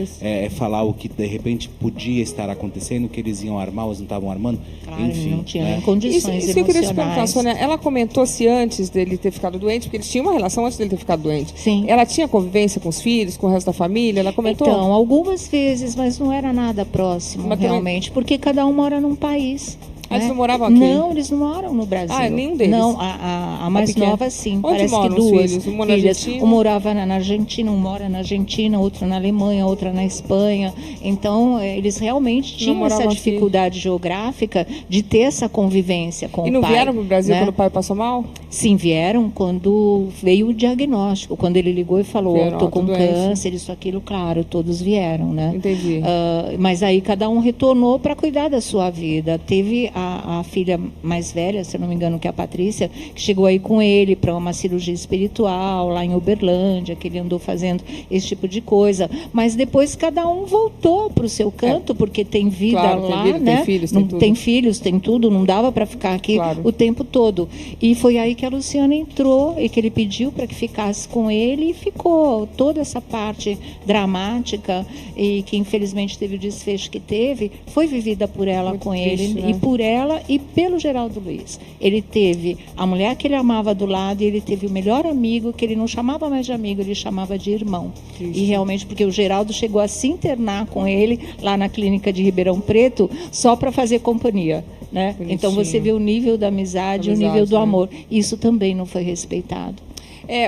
falar o que de repente podia estar acontecendo, que eles iam armar, ou não estavam armando, enfim. Não tinha nem condições isso que eu queria te perguntar, Sônia, ela comentou se antes dele ter ficado doente, porque eles tinham uma relação antes dele ter ficado doente. Sim. Ela tinha convivência com os filhos, com o resto da família? Ela comentou? Então, algumas vezes, mas não era nada próximo, realmente, porque cada um mora num país. Eles não moravam aqui? Não, eles não moram no Brasil. Nenhum deles? Não, a mais nova sim. Onde parece moram que duas filhos? filhas. Um morava na Argentina, um mora na Argentina, outro na Alemanha, outra na Espanha. Então, eles realmente tinham essa dificuldade geográfica de ter essa convivência com o pai. E não vieram para o Brasil quando o pai passou mal? Sim, vieram quando veio o diagnóstico. Quando ele ligou e falou, estou com câncer, isso, aquilo, claro, todos vieram, né? Entendi. Mas aí cada um retornou para cuidar da sua vida. Teve a filha mais velha, se eu não me engano, que é a Patrícia, que chegou aí com ele para uma cirurgia espiritual lá em Uberlândia, que ele andou fazendo esse tipo de coisa. Mas depois cada um voltou para o seu canto, porque tem vida lá, né? Tem filhos, tem filhos, tem tudo, não dava para ficar aqui o tempo todo. E foi aí que a Luciana entrou e que ele pediu para que ficasse com ele e ficou. Toda essa parte dramática e que infelizmente teve o desfecho que teve, foi vivida por ela, muito com triste, ele, né? E por ela e pelo Geraldo Luiz. Ele teve a mulher que ele amava do lado e ele teve o melhor amigo, que ele não chamava mais de amigo, ele chamava de irmão. Triste. E realmente, porque o Geraldo chegou a se internar com ele lá na clínica de Ribeirão Preto só para fazer companhia, né? Então você vê o nível da amizade, o nível do amor. Isso também não foi respeitado.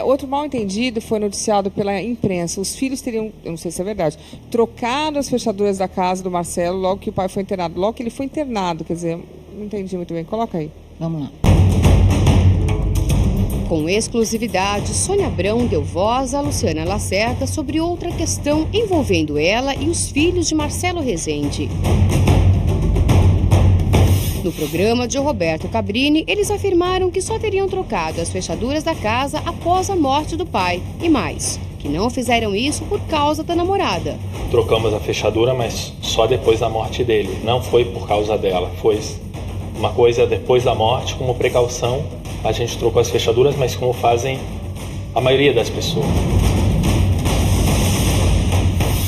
Outro mal entendido foi noticiado pela imprensa. Os filhos teriam, eu não sei se é verdade, trocado as fechaduras da casa do Marcelo logo que o pai foi internado. Logo que ele foi internado, quer dizer, não entendi muito bem. Coloca aí. Vamos lá. Com exclusividade, Sônia Abrão deu voz a Luciana Lacerda sobre outra questão envolvendo ela e os filhos de Marcelo Rezende. No programa de Roberto Cabrini, eles afirmaram que só teriam trocado as fechaduras da casa após a morte do pai. E mais, que não fizeram isso por causa da namorada. Trocamos a fechadura, mas só depois da morte dele. Não foi por causa dela. Foi uma coisa depois da morte, como precaução. A gente trocou as fechaduras, mas como fazem a maioria das pessoas.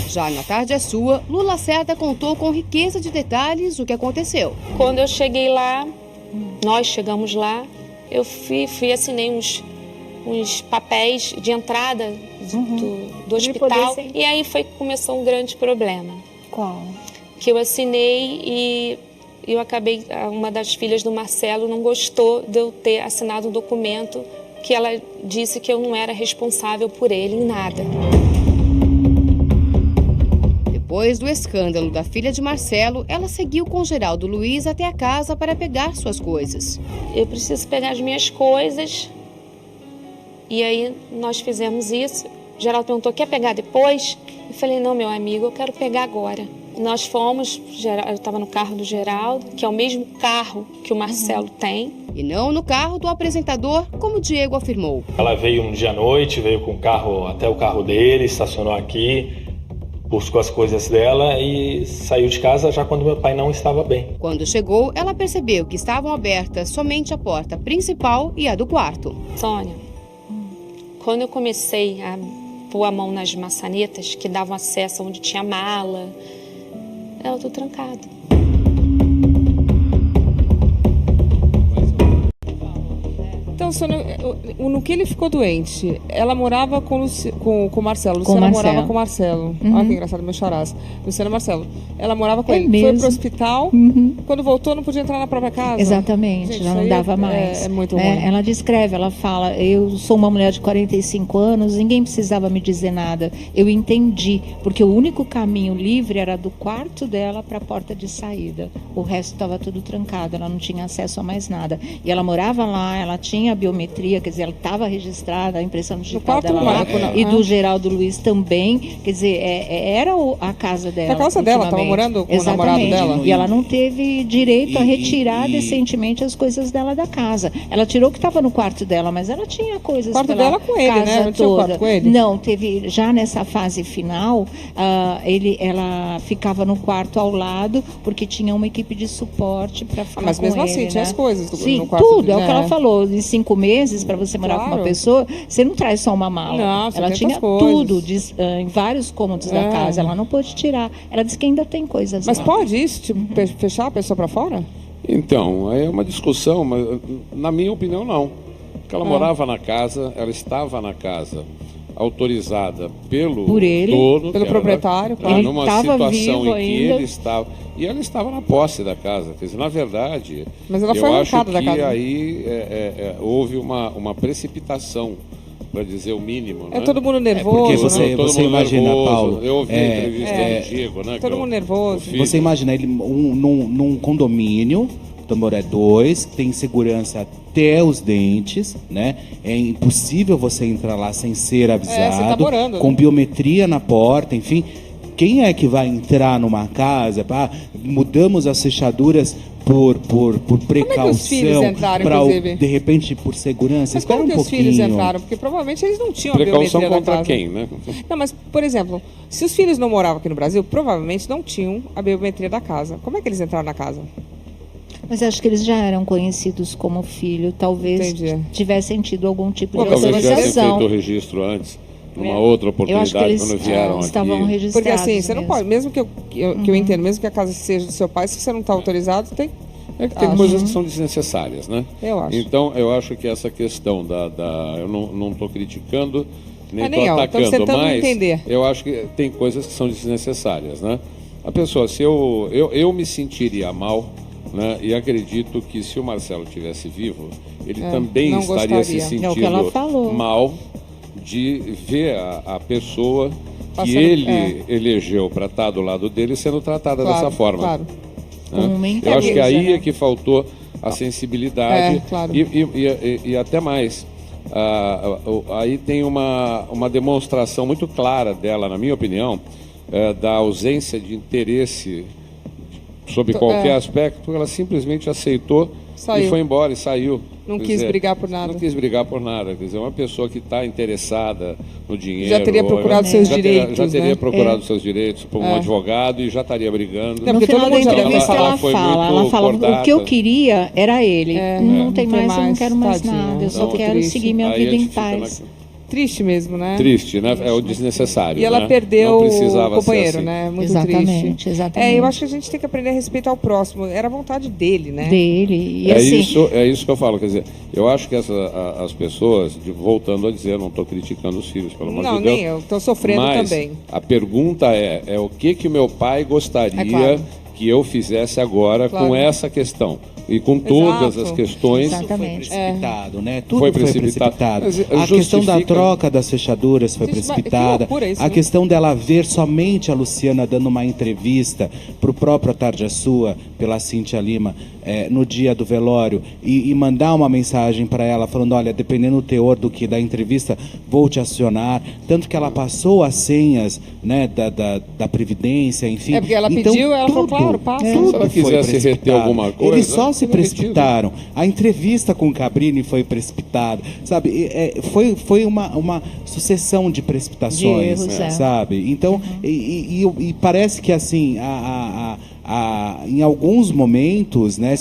Já na Tarde é Sua, Lu Lacerda contou com riqueza de detalhes o que aconteceu. Quando eu cheguei lá, nós chegamos lá, eu assinei uns papéis de entrada do hospital. E aí começou um grande problema. Qual? Que eu assinei e eu acabei, uma das filhas do Marcelo não gostou de eu ter assinado um documento que ela disse que eu não era responsável por ele em nada. Depois do escândalo da filha de Marcelo, ela seguiu com Geraldo Luiz até a casa para pegar suas coisas. Eu preciso pegar as minhas coisas. E aí nós fizemos isso. O Geraldo perguntou, quer pegar depois? Eu falei, não, meu amigo, eu quero pegar agora. Nós fomos, eu estava no carro do Geraldo, que é o mesmo carro que o Marcelo tem. E não no carro do apresentador, como o Diego afirmou. Ela veio um dia à noite, veio com o carro até o carro dele, estacionou aqui, buscou as coisas dela e saiu de casa já quando meu pai não estava bem. Quando chegou, ela percebeu que estavam abertas somente a porta principal e a do quarto. Sônia, quando eu comecei a pôr a mão nas maçanetas que davam acesso onde tinha mala, ela tudo trancado. Então, Sônia, no que ele ficou doente, ela morava com o Marcelo. Luciana morava com o Marcelo. Olha que engraçado, meu charaz. Luciana e Marcelo. Ela morava com ele. Mesmo. Foi pro hospital. Quando voltou, não podia entrar na própria casa. Exatamente, gente, já não dava mais. É muito ruim. Ela descreve, ela fala, eu sou uma mulher de 45 anos, ninguém precisava me dizer nada. Eu entendi, porque o único caminho livre era do quarto dela para a porta de saída. O resto estava tudo trancado, ela não tinha acesso a mais nada. E ela morava lá, ela tinha a biometria, quer dizer, ela estava registrada, a impressão digital dela lá, e do Geraldo Luiz também, quer dizer, era a casa dela. A casa dela, estava morando com o namorado dela. E ela não teve direito a retirar decentemente as coisas dela da casa. Ela tirou o que estava no quarto dela, mas ela tinha coisas pela casa dela com ele, né? Não tinha quarto com ele? Não, teve, já nessa fase final, ela ficava no quarto ao lado, porque tinha uma equipe de suporte para ficar com ele. Mas mesmo assim, tinha as coisas Sim, no quarto. Tudo, é o que ela falou, em 5 meses, para você morar com uma pessoa, você não traz só uma mala. Não, ela tinha tudo em vários cômodos da casa, ela não pôde tirar. Ela disse que ainda tem coisas Mas lá. pode isso, tipo, fechar a pessoa para fora? Então, é uma discussão, mas na minha opinião não. Porque ela morava na casa, ela estava na casa. autorizada pelo por ele, dono, pelo proprietário, ele numa situação em que ele estava, e ela estava na posse da casa. Quer dizer, na verdade, mas ela foi arrancada da casa. Aí houve uma precipitação, para dizer o mínimo. É, né? Todo mundo nervoso. Porque você imagina, nervoso. Paulo. Eu ouvi a entrevista do Diego, né? Todo mundo nervoso. Você imagina ele num condomínio, Tamboré 2, que tem segurança até os dentes, né? É impossível você entrar lá sem ser avisado, você tá morando, com né? biometria na porta, enfim. Quem é que vai entrar numa casa? Mudamos as fechaduras por precaução. Como é que os filhos entraram, inclusive? De repente, por segurança. Mas como que os filhos entraram? Porque provavelmente eles não tinham precaução a biometria contra da casa. Quem, né? Não, mas, por exemplo, se os filhos não moravam aqui no Brasil, provavelmente não tinham a biometria da casa. Como é que eles entraram na casa? Mas acho que eles já eram conhecidos como filho. Talvez tivessem tido algum tipo de autorização. Talvez tivessem feito o autorização. registro antes. Uma outra oportunidade quando vieram estavam aqui. registrados. Porque assim, você não pode, mesmo que eu entendo, mesmo que a casa seja do seu pai, se você não está autorizado, tem... É que tem coisas que são desnecessárias, né? Eu acho. Então, eu acho que essa questão eu não estou criticando, nem estou atacando, mas entender. Eu acho que tem coisas que são desnecessárias, né? A pessoa, se eu me sentiria mal, né? E acredito que se o Marcelo tivesse vivo, ele também estaria se sentindo mal de ver a pessoa que ele elegeu para estar do lado dele sendo tratada dessa forma. Claro. Né? Eu acho que aí é que faltou a sensibilidade claro. e até mais. Aí tem uma demonstração muito clara dela, na minha opinião, da ausência de interesse sob qualquer aspecto. Ela simplesmente aceitou e foi embora e saiu. Não quis brigar por nada. Não quis brigar por nada. Quer dizer, uma pessoa que está interessada no dinheiro... Já teria procurado seus direitos, já teria procurado seus direitos por um advogado e já estaria brigando. No final da entrevista ela fala, o que eu queria era ele. Não tem mais, eu não quero mais nada. Eu só quero seguir minha vida em paz. Triste mesmo, né? Triste, né? É o desnecessário. E ela perdeu o companheiro, assim. né? Muito exatamente, triste. Exatamente. Eu acho que a gente tem que aprender a respeitar o próximo. Era a vontade dele, né? Dele. E é isso que eu falo. Quer dizer, eu acho que as pessoas, voltando a dizer, eu não estou criticando os filhos, pelo amor de Deus. Não, nem eu. Estou sofrendo também. A pergunta é o que o meu pai gostaria que eu fizesse agora com essa questão. E com todas as questões... Exatamente. Foi precipitado, né? Tudo foi precipitado. A questão da troca das fechaduras foi precipitada. A questão dela ver somente a Luciana dando uma entrevista para o próprio A Tarde é Sua, pela Cíntia Lima, no dia do velório, e mandar uma mensagem para ela falando, olha, dependendo do teor da entrevista, vou te acionar. Tanto que ela passou as senhas, né, da Previdência, enfim. Porque ela pediu, ela falou, claro, passa. Se ela quisesse reter alguma coisa... Eles só se precipitaram. A entrevista com o Cabrini foi precipitada, sabe? Foi uma sucessão de precipitações, de erros, sabe? Então, e parece que assim, em alguns momentos, né,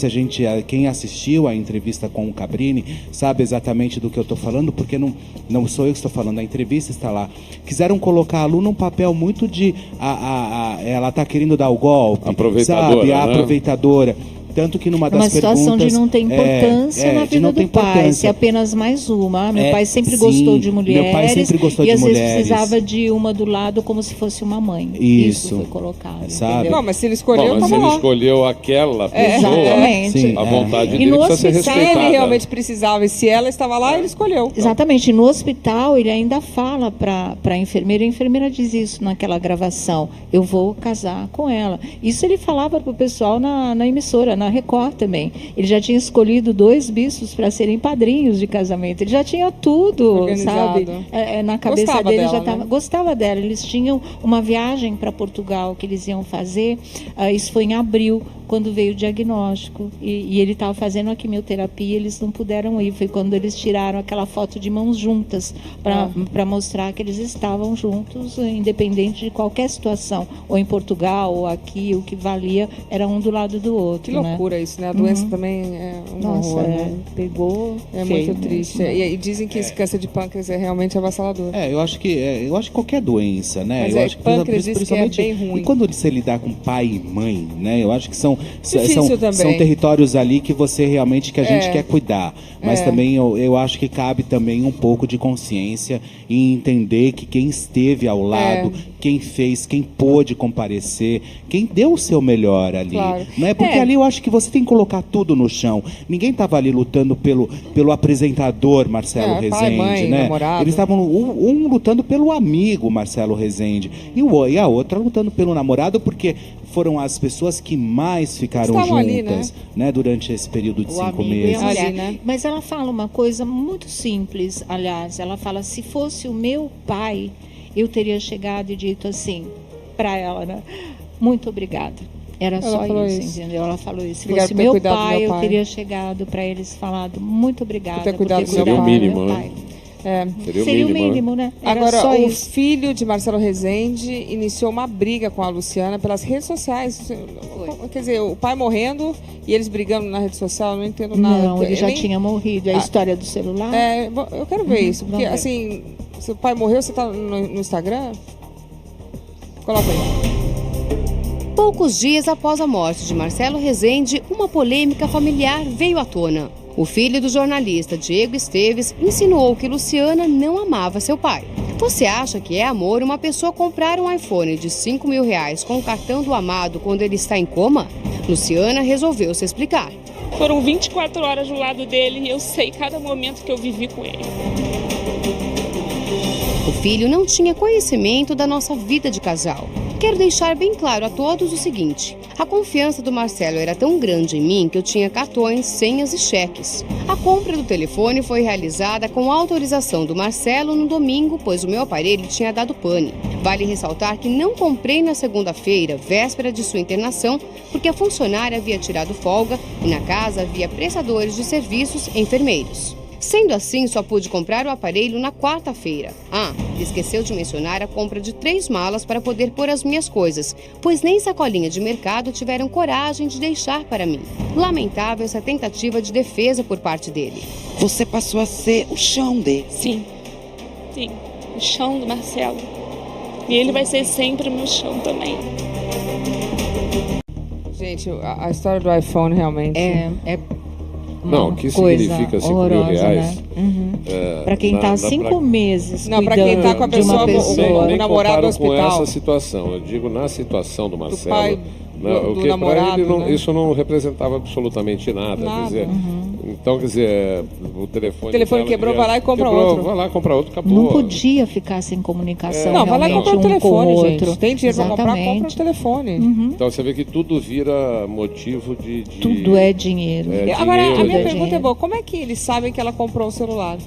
quem assistiu à entrevista com o Cabrini sabe exatamente do que eu estou falando, porque não sou eu que estou falando, a entrevista está lá. Quiseram colocar a Lu num papel muito de ela está querendo dar o golpe, aproveitadora, sabe? A né? Aproveitadora. Tanto que numa das perguntas... Uma situação de não ter importância na vida do pai, ser apenas mais uma. Meu pai sempre gostou de mulheres. Meu pai sempre gostou de mulheres. E às vezes precisava de uma do lado como se fosse uma mãe. Isso foi colocado. Sabe? Não, mas se ele escolheu, mas se ele escolheu aquela pessoa, a vontade dele precisa ser respeitada. Se ele realmente precisava e se ela estava lá, ele escolheu. Exatamente. No hospital, ele ainda fala para a enfermeira diz isso naquela gravação, eu vou casar com ela. Isso ele falava para o pessoal na emissora, na Record também. Ele já tinha escolhido 2 bispos para serem padrinhos de casamento. Ele já tinha tudo, organizado. Sabe? Na cabeça gostava dele dela, já estava. Né? Gostava dela. Eles tinham uma viagem para Portugal que eles iam fazer. Isso foi em abril, quando veio o diagnóstico. E ele estava fazendo a quimioterapia, eles não puderam ir. Foi quando eles tiraram aquela foto de mãos juntas para mostrar que eles estavam juntos, independente de qualquer situação. Ou em Portugal, ou aqui, o que valia era um do lado do outro. Que loucura isso, né? A doença também é um horror, né? Pegou. É feio, muito triste. E dizem que esse câncer de pâncreas é realmente avassalador. Eu acho que qualquer doença, né? Mas eu acho pâncreas diz que é bem ruim. E quando você lidar com pai e mãe, né? Eu acho que são são territórios ali que você realmente, que a gente quer cuidar. Mas também eu acho que cabe também um pouco de consciência e entender que quem esteve ao lado, quem fez, quem pôde comparecer, quem deu o seu melhor ali. Claro. Não é porque ali eu acho que você tem que colocar tudo no chão. Ninguém estava ali lutando pelo apresentador Marcelo Rezende, pai, mãe, né? Namorado. Eles estavam um lutando pelo amigo Marcelo Rezende e a outra lutando pelo namorado, porque foram as pessoas que mais ficaram juntas ali, né? Durante esse período de 5 meses. Ali, né? Mas ela fala uma coisa muito simples, aliás, ela fala, se fosse o meu pai, eu teria chegado e dito assim para ela, né? Muito obrigada. Era só isso, entendeu? Ela falou isso. Se fosse meu pai, eu teria chegado para eles e falado muito obrigada por ter cuidado do meu mínimo, né? Seria o mínimo, né? Agora, o filho de Marcelo Rezende iniciou uma briga com a Luciana pelas redes sociais. Quer dizer, o pai morrendo e eles brigando na rede social, eu não entendo nada. Não, ele já tinha morrido. É a história do celular? Eu quero ver isso, porque assim, se o pai morreu, você tá no Instagram? Coloca aí. Poucos dias após a morte de Marcelo Rezende, uma polêmica familiar veio à tona. O filho do jornalista Diego Esteves insinuou que Luciana não amava seu pai. Você acha que é amor uma pessoa comprar um iPhone de R$5.000 com o cartão do amado quando ele está em coma? Luciana resolveu se explicar. Foram 24 horas do lado dele e eu sei cada momento que eu vivi com ele. O filho não tinha conhecimento da nossa vida de casal. Quero deixar bem claro a todos o seguinte: a confiança do Marcelo era tão grande em mim que eu tinha cartões, senhas e cheques. A compra do telefone foi realizada com autorização do Marcelo no domingo, pois o meu aparelho tinha dado pane. Vale ressaltar que não comprei na segunda-feira, véspera de sua internação, porque a funcionária havia tirado folga e na casa havia prestadores de serviços e enfermeiros. Sendo assim, só pude comprar o aparelho na quarta-feira. Esqueceu de mencionar a compra de 3 malas para poder pôr as minhas coisas, pois nem sacolinha de mercado tiveram coragem de deixar para mim. Lamentável essa tentativa de defesa por parte dele. Você passou a ser o chão dele. Sim, o chão do Marcelo. E ele vai ser sempre o meu chão também. Gente, a história do iPhone realmente... Não, o que significa R$5.000? Né? Para quem está 5 meses cuidando para quem tá com a pessoa, o namorado no hospital. Com essa situação, eu digo na situação do Marcelo, do pai, do namorado, ele isso não representava absolutamente nada. Quer dizer, então, quer dizer, o telefone quebrou, vai lá e compra outro. Vai lá comprar outro, acabou. Não podia ficar sem comunicação. Não, vai lá e compra o telefone, gente. Tem dinheiro para comprar, compra o telefone. Então você vê que tudo vira motivo de... Tudo é dinheiro. Agora, a minha pergunta é boa. Como é que eles sabem que ela comprou um celular?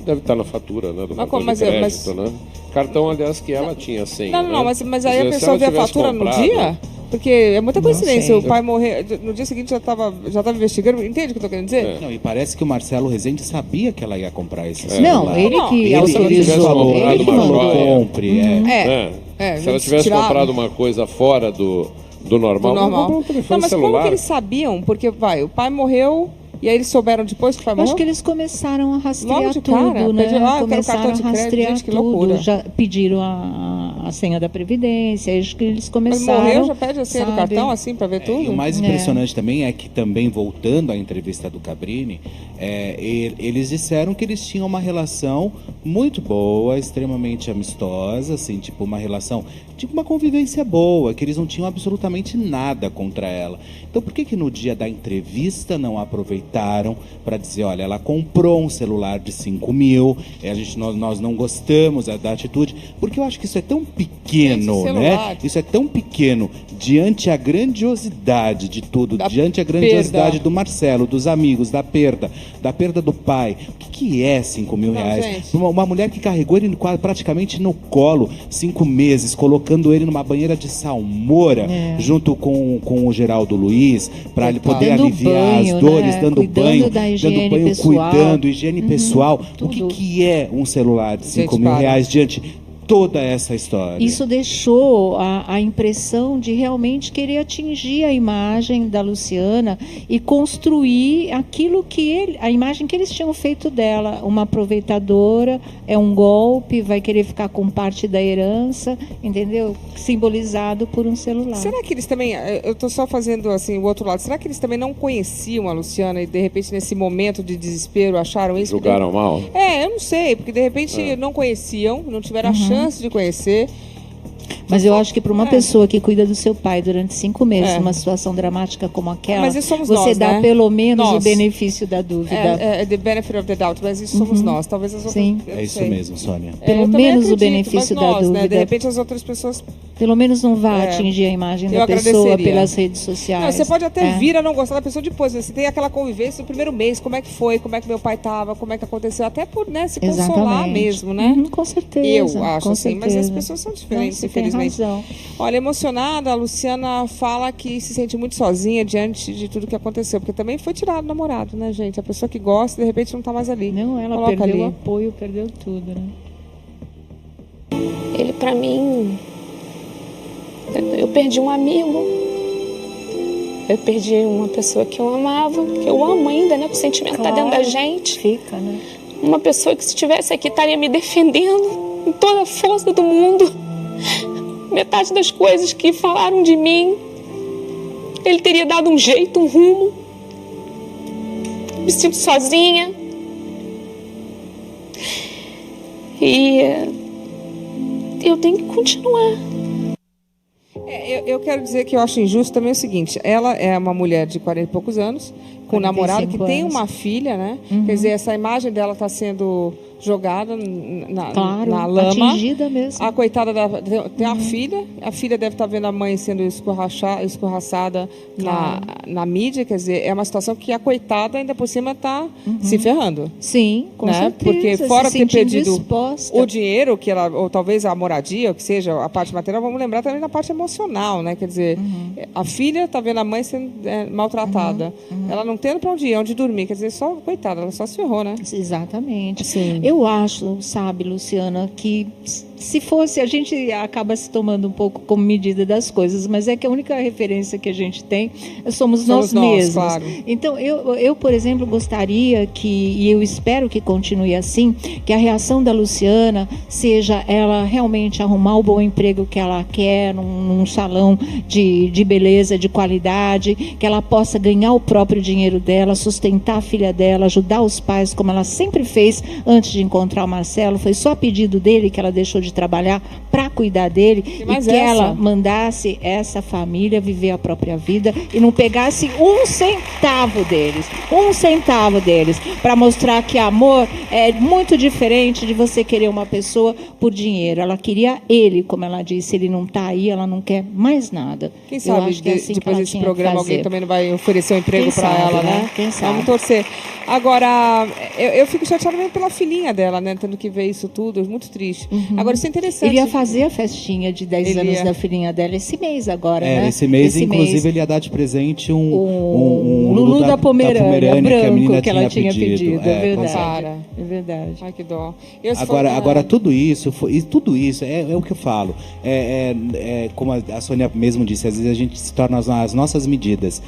Deve estar na fatura, né? Do cartão de crédito, né? Cartão, aliás, que ela tinha sem. Não, mas aí a pessoa vê a fatura no dia? Porque é muita coincidência. O pai morrer, no dia seguinte já estava investigando. Entende o que eu estou querendo dizer? Não, e parece que o Marcelo Rezende sabia que ela ia comprar esse celular. Não, ele que autorizou. Ele falou, compre. Se ela tivesse comprado uma coisa fora do normal, não comprou um telefone mas celular. Como que eles sabiam? Porque, o pai morreu... E aí eles souberam depois que o pai morreu? Acho que eles começaram a rastrear tudo, cara, né? Eu quero cartão de crédito, gente, que loucura. Já pediram a senha da Previdência, acho que eles começaram... Mas morreu, já pede a senha do cartão, assim, para ver tudo? E o mais impressionante também é que, também voltando à entrevista do Cabrini, eles disseram que eles tinham uma relação muito boa, extremamente amistosa, assim, tipo, uma relação, tipo, uma convivência boa, que eles não tinham absolutamente nada contra ela. Então, por que no dia da entrevista não aproveitaram para dizer, olha, ela comprou um celular de 5 mil, nós não gostamos da atitude, porque eu acho que isso é tão pequeno, né? Isso é tão pequeno diante a grandiosidade de tudo, diante a grandiosidade do Marcelo, dos amigos, da perda do pai. O que é 5 mil reais? Uma mulher que carregou ele praticamente no colo 5 meses, colocando ele numa banheira de salmoura, junto com o Geraldo Luiz, para ele poder aliviar as dores, dando banho, cuidando, higiene pessoal. O que é um celular de 5 mil reais diante toda essa história. Isso deixou a impressão de realmente querer atingir a imagem da Luciana e construir aquilo que a imagem que eles tinham feito dela, uma aproveitadora, é um golpe, vai querer ficar com parte da herança, entendeu? Simbolizado por um celular. Será que eles também, eu estou só fazendo assim o outro lado, será que eles também não conheciam a Luciana e de repente nesse momento de desespero acharam isso? Julgaram mal? Eu não sei, porque de repente não conheciam, não tiveram a chance de conhecer. Mas eu acho que para uma pessoa que cuida do seu pai durante 5 meses, numa situação dramática como aquela, você nós, dá né? pelo menos o benefício da dúvida. The benefit of the doubt, mas isso somos nós. Talvez as outras... Sim. É isso mesmo, Sônia. Pelo menos o benefício da dúvida. Né? De repente as outras pessoas... Pelo menos não vá atingir a imagem da pessoa pelas redes sociais. Não, você pode até vir a não gostar da pessoa depois. Você tem aquela convivência no primeiro mês, como é que foi, como é que meu pai estava, como é que aconteceu, até por se consolar mesmo, né? Com certeza. Eu acho assim, mas as pessoas são diferentes, infelizmente. Olha, emocionada, a Luciana fala que se sente muito sozinha diante de tudo que aconteceu, porque também foi tirado o namorado, né, gente? A pessoa que gosta, de repente, não está mais ali. Não, ela perdeu o apoio, perdeu tudo, né? Ele, pra mim, eu perdi um amigo, eu perdi uma pessoa que eu amava, que eu amo ainda, né? O sentimento tá dentro da gente. Fica, né? Uma pessoa que se estivesse aqui estaria me defendendo com toda a força do mundo. Metade das coisas que falaram de mim, ele teria dado um jeito, um rumo. Me sinto sozinha. E eu tenho que continuar. Eu quero dizer que eu acho injusto também o seguinte, ela é uma mulher de 40 e poucos anos, com um namorado que tem uma filha, né? Quer dizer, essa imagem dela está sendo jogada na lama. Atingida mesmo. A coitada tem uma filha, a filha deve estar vendo a mãe sendo escorraçada na mídia, quer dizer, é uma situação que a coitada ainda por cima está se ferrando. Sim, com certeza. Porque fora ter perdido exposta. o dinheiro, que ela, ou talvez a moradia, ou que seja, a parte material, vamos lembrar também da parte emocional, né? Quer dizer, a filha está vendo a mãe sendo maltratada. Ela não tendo para onde ir, onde dormir, quer dizer, só, coitada, ela só se ferrou, né? Exatamente. Sim. Eu acho, sabe, Luciana, que se fosse, a gente acaba se tomando um pouco como medida das coisas, mas é que a única referência que a gente tem somos nós mesmos. Claro. Então, eu, por exemplo, gostaria e eu espero que continue assim, que a reação da Luciana seja ela realmente arrumar o bom emprego que ela quer, num salão de beleza, de qualidade, que ela possa ganhar o próprio dinheiro dela, sustentar a filha dela, ajudar os pais, como ela sempre fez antes de encontrar o Marcelo. Foi só a pedido dele que ela deixou de trabalhar para cuidar dele e que ela mandasse essa família viver a própria vida e não pegasse um centavo deles, para mostrar que amor é muito diferente de você querer uma pessoa por dinheiro. Ela queria ele, como ela disse, ele não está aí, ela não quer mais nada. Quem sabe depois desse programa alguém também não vai oferecer um emprego para ela, né? Quem sabe? Vamos torcer. Agora, eu fico chateada mesmo pela filhinha dela, né? Tendo que ver isso tudo, muito triste. Agora, isso é interessante. Ele ia fazer a festinha de 10 anos da filhinha dela esse mês agora, né? Esse mês, inclusive, ele ia dar de presente um Lulu da Pomerânia branco que ela tinha pedido. É verdade. É verdade. Ai, que dó. Agora tudo isso é o que eu falo. Como a Sônia mesmo disse, às vezes a gente se torna as nossas medidas.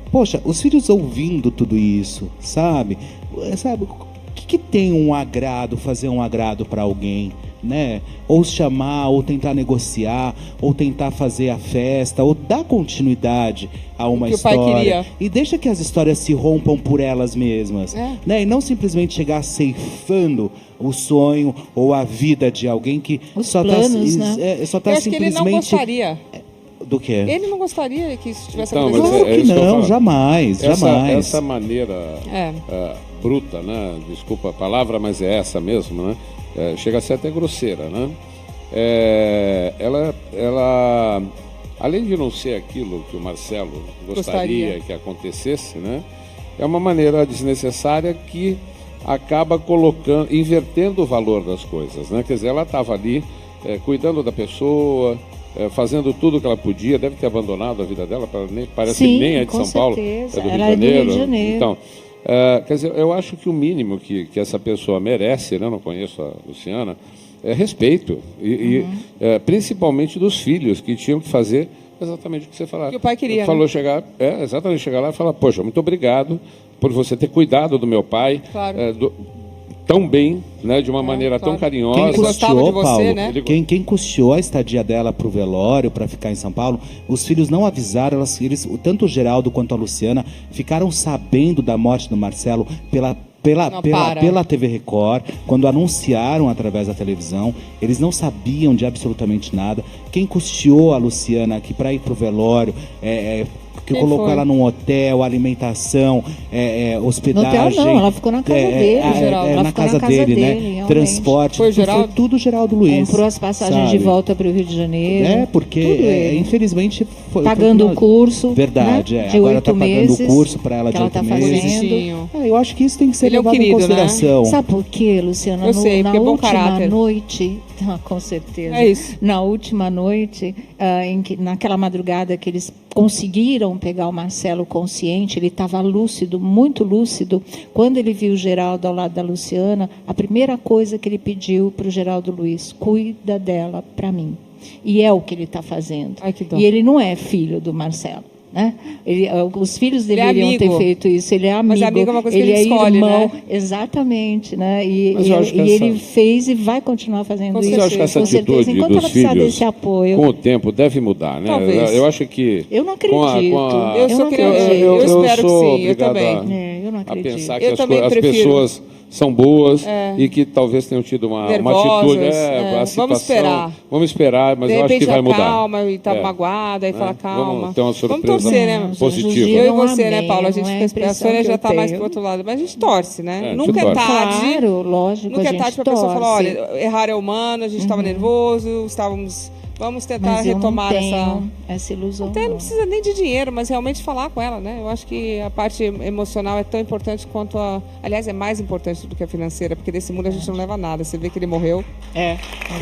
Poxa, os filhos ouvindo tudo isso, sabe? O que tem um agrado, fazer um agrado para alguém, né? Ou chamar, ou tentar negociar, ou tentar fazer a festa, ou dar continuidade a uma história. O pai queria. E deixa que as histórias se rompam por elas mesmas, né? E não simplesmente chegar ceifando o sonho ou a vida de alguém que só está simplesmente... que ele não gostaria. Do quê? Ele não gostaria que isso tivesse acontecido? Claro que não, jamais. Essa maneira bruta, né? Desculpa a palavra, mas é essa mesmo, né? Chega a ser até grosseira, né? Ela, além de não ser aquilo que o Marcelo gostaria que acontecesse, né? É uma maneira desnecessária que acaba invertendo o valor das coisas, né? Quer dizer, ela estava ali cuidando da pessoa, fazendo tudo o que ela podia, deve ter abandonado a vida dela, parece que nem é de São Paulo, é do Rio de Janeiro. Então, quer dizer, eu acho que o mínimo que essa pessoa merece, né? Não conheço a Luciana, respeito. Principalmente dos filhos, que tinham que fazer exatamente o que você falava. Que o pai queria. Falou, exatamente, chegar lá e falar, poxa, muito obrigado por você ter cuidado do meu pai. Claro. Tão bem, né, de uma maneira tão carinhosa. Quem custeou, de você, Paulo, né? Quem custeou a estadia dela pro velório, para ficar em São Paulo, os filhos não avisaram, tanto o Geraldo quanto a Luciana ficaram sabendo da morte do Marcelo pela TV Record, quando anunciaram através da televisão. Eles não sabiam de absolutamente nada. Quem custeou a Luciana aqui para ir pro velório, que colocou ela num hotel, alimentação, hospedagem. No hotel não, ela ficou na casa dele, Geraldo. Ela na casa dele, né? Realmente. Transporte, foi tudo Geraldo Luiz. Comprou as passagens de volta para o Rio de Janeiro. Porque infelizmente foi pagando o curso. Verdade, né? De agora está pagando o curso para ela de 8 meses. Eu acho que isso tem que ser levado em consideração. Né? Sabe por quê, Luciana? Eu sei, na porque é bom última caráter. noite, com certeza. É isso. Na última noite, naquela madrugada que eles conseguiram pegar o Marcelo consciente, ele estava lúcido, muito lúcido. Quando ele viu o Geraldo ao lado da Luciana, a primeira coisa que ele pediu para o Geraldo Luiz: cuida dela para mim. E é o que ele está fazendo. Ai, que dó. E ele não é filho do Marcelo. Né? Os filhos deveriam ter feito isso. Ele é amigo. Mas amigo é uma coisa ele que ele escolhe, irmão, né? Exatamente, né? E ele fez e vai continuar fazendo isso. Eu acho que essa atitude dos filhos, desse apoio, com o tempo, deve mudar, né? Talvez. Eu acho que... Eu não acredito. Eu espero que sim, eu também. Eu não acredito. A pensar que as pessoas são boas e que talvez tenham tido uma atitude, a situação. Vamos esperar, mas eu acho que vai mudar. Calma, e tá magoada, e fala calma. Vamos ter uma surpresa torcer, né? positiva. Eu e você, né, Paulo? A gente fica esperando. A Sônia já tá mais pro outro lado, mas a gente torce, né? Nunca é tarde. Claro, lógico. Nunca é tarde pra pessoa falar, olha, errar é humano, a gente estava nervoso, vamos tentar retomar essa ilusão. Até não precisa nem de dinheiro, mas realmente falar com ela, né? Eu acho que a parte emocional é tão importante quanto aliás, é mais importante do que a financeira, porque desse mundo a gente não leva nada. Você vê que ele morreu.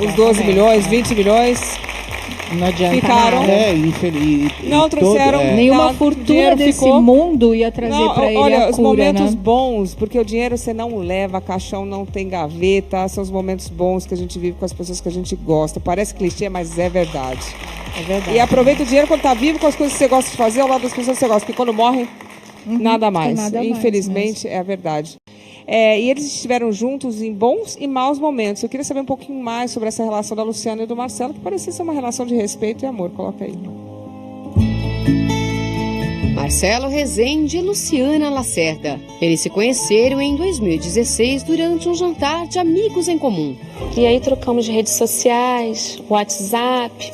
Os 12 milhões, 20 milhões. Não adianta ficaram. Não trouxeram nenhuma fortuna desse mundo ia trazer para ele olha, a cura, os momentos né? bons, porque o dinheiro você não leva, caixão não tem gaveta, são os momentos bons que a gente vive com as pessoas que a gente gosta. Parece clichê, mas é verdade. É verdade. E aproveita o dinheiro quando tá vivo com as coisas que você gosta de fazer ao lado das pessoas que você gosta, porque quando morre, nada mais. Infelizmente, é a verdade. E eles estiveram juntos em bons e maus momentos. Eu queria saber um pouquinho mais sobre essa relação da Luciana e do Marcelo, que parecia ser uma relação de respeito e amor. Coloca aí. Marcelo Rezende e Luciana Lacerda. Eles se conheceram em 2016 durante um jantar de amigos em comum. E aí trocamos de redes sociais, WhatsApp.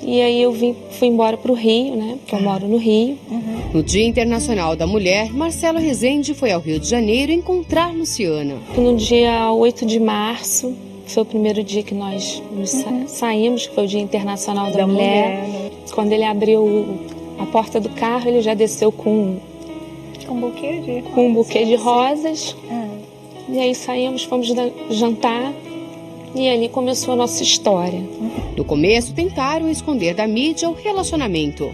E aí eu fui embora para o Rio, né? Porque eu moro no Rio. No Dia Internacional da Mulher, Marcelo Rezende foi ao Rio de Janeiro encontrar Luciana. No dia 8 de março, foi o primeiro dia que nós saímos, que foi o Dia Internacional da Mulher. Quando ele abriu a porta do carro, ele já desceu com um buquê de rosas. E aí saímos, fomos jantar. E ali começou a nossa história. No começo, tentaram esconder da mídia o relacionamento.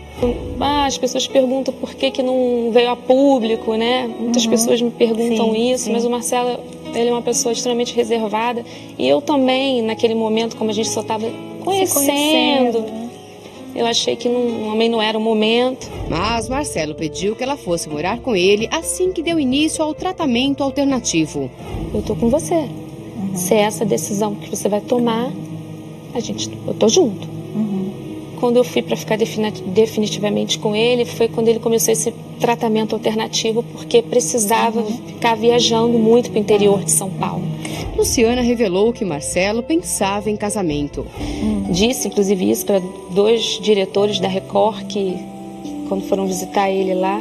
As pessoas perguntam por que não veio a público, né? Muitas pessoas me perguntam isso, mas o Marcelo, ele é uma pessoa extremamente reservada. E eu também, naquele momento, como a gente só estava conhecendo, eu achei que também não era o momento. Mas Marcelo pediu que ela fosse morar com ele assim que deu início ao tratamento alternativo. Eu tô com você. Se é essa decisão que você vai tomar, eu tô junto. Quando eu fui para ficar definitivamente com ele, foi quando ele começou esse tratamento alternativo, porque precisava ficar viajando muito para o interior de São Paulo. Luciana revelou que Marcelo pensava em casamento. Disse, inclusive, isso para 2 diretores da Record, que quando foram visitar ele lá,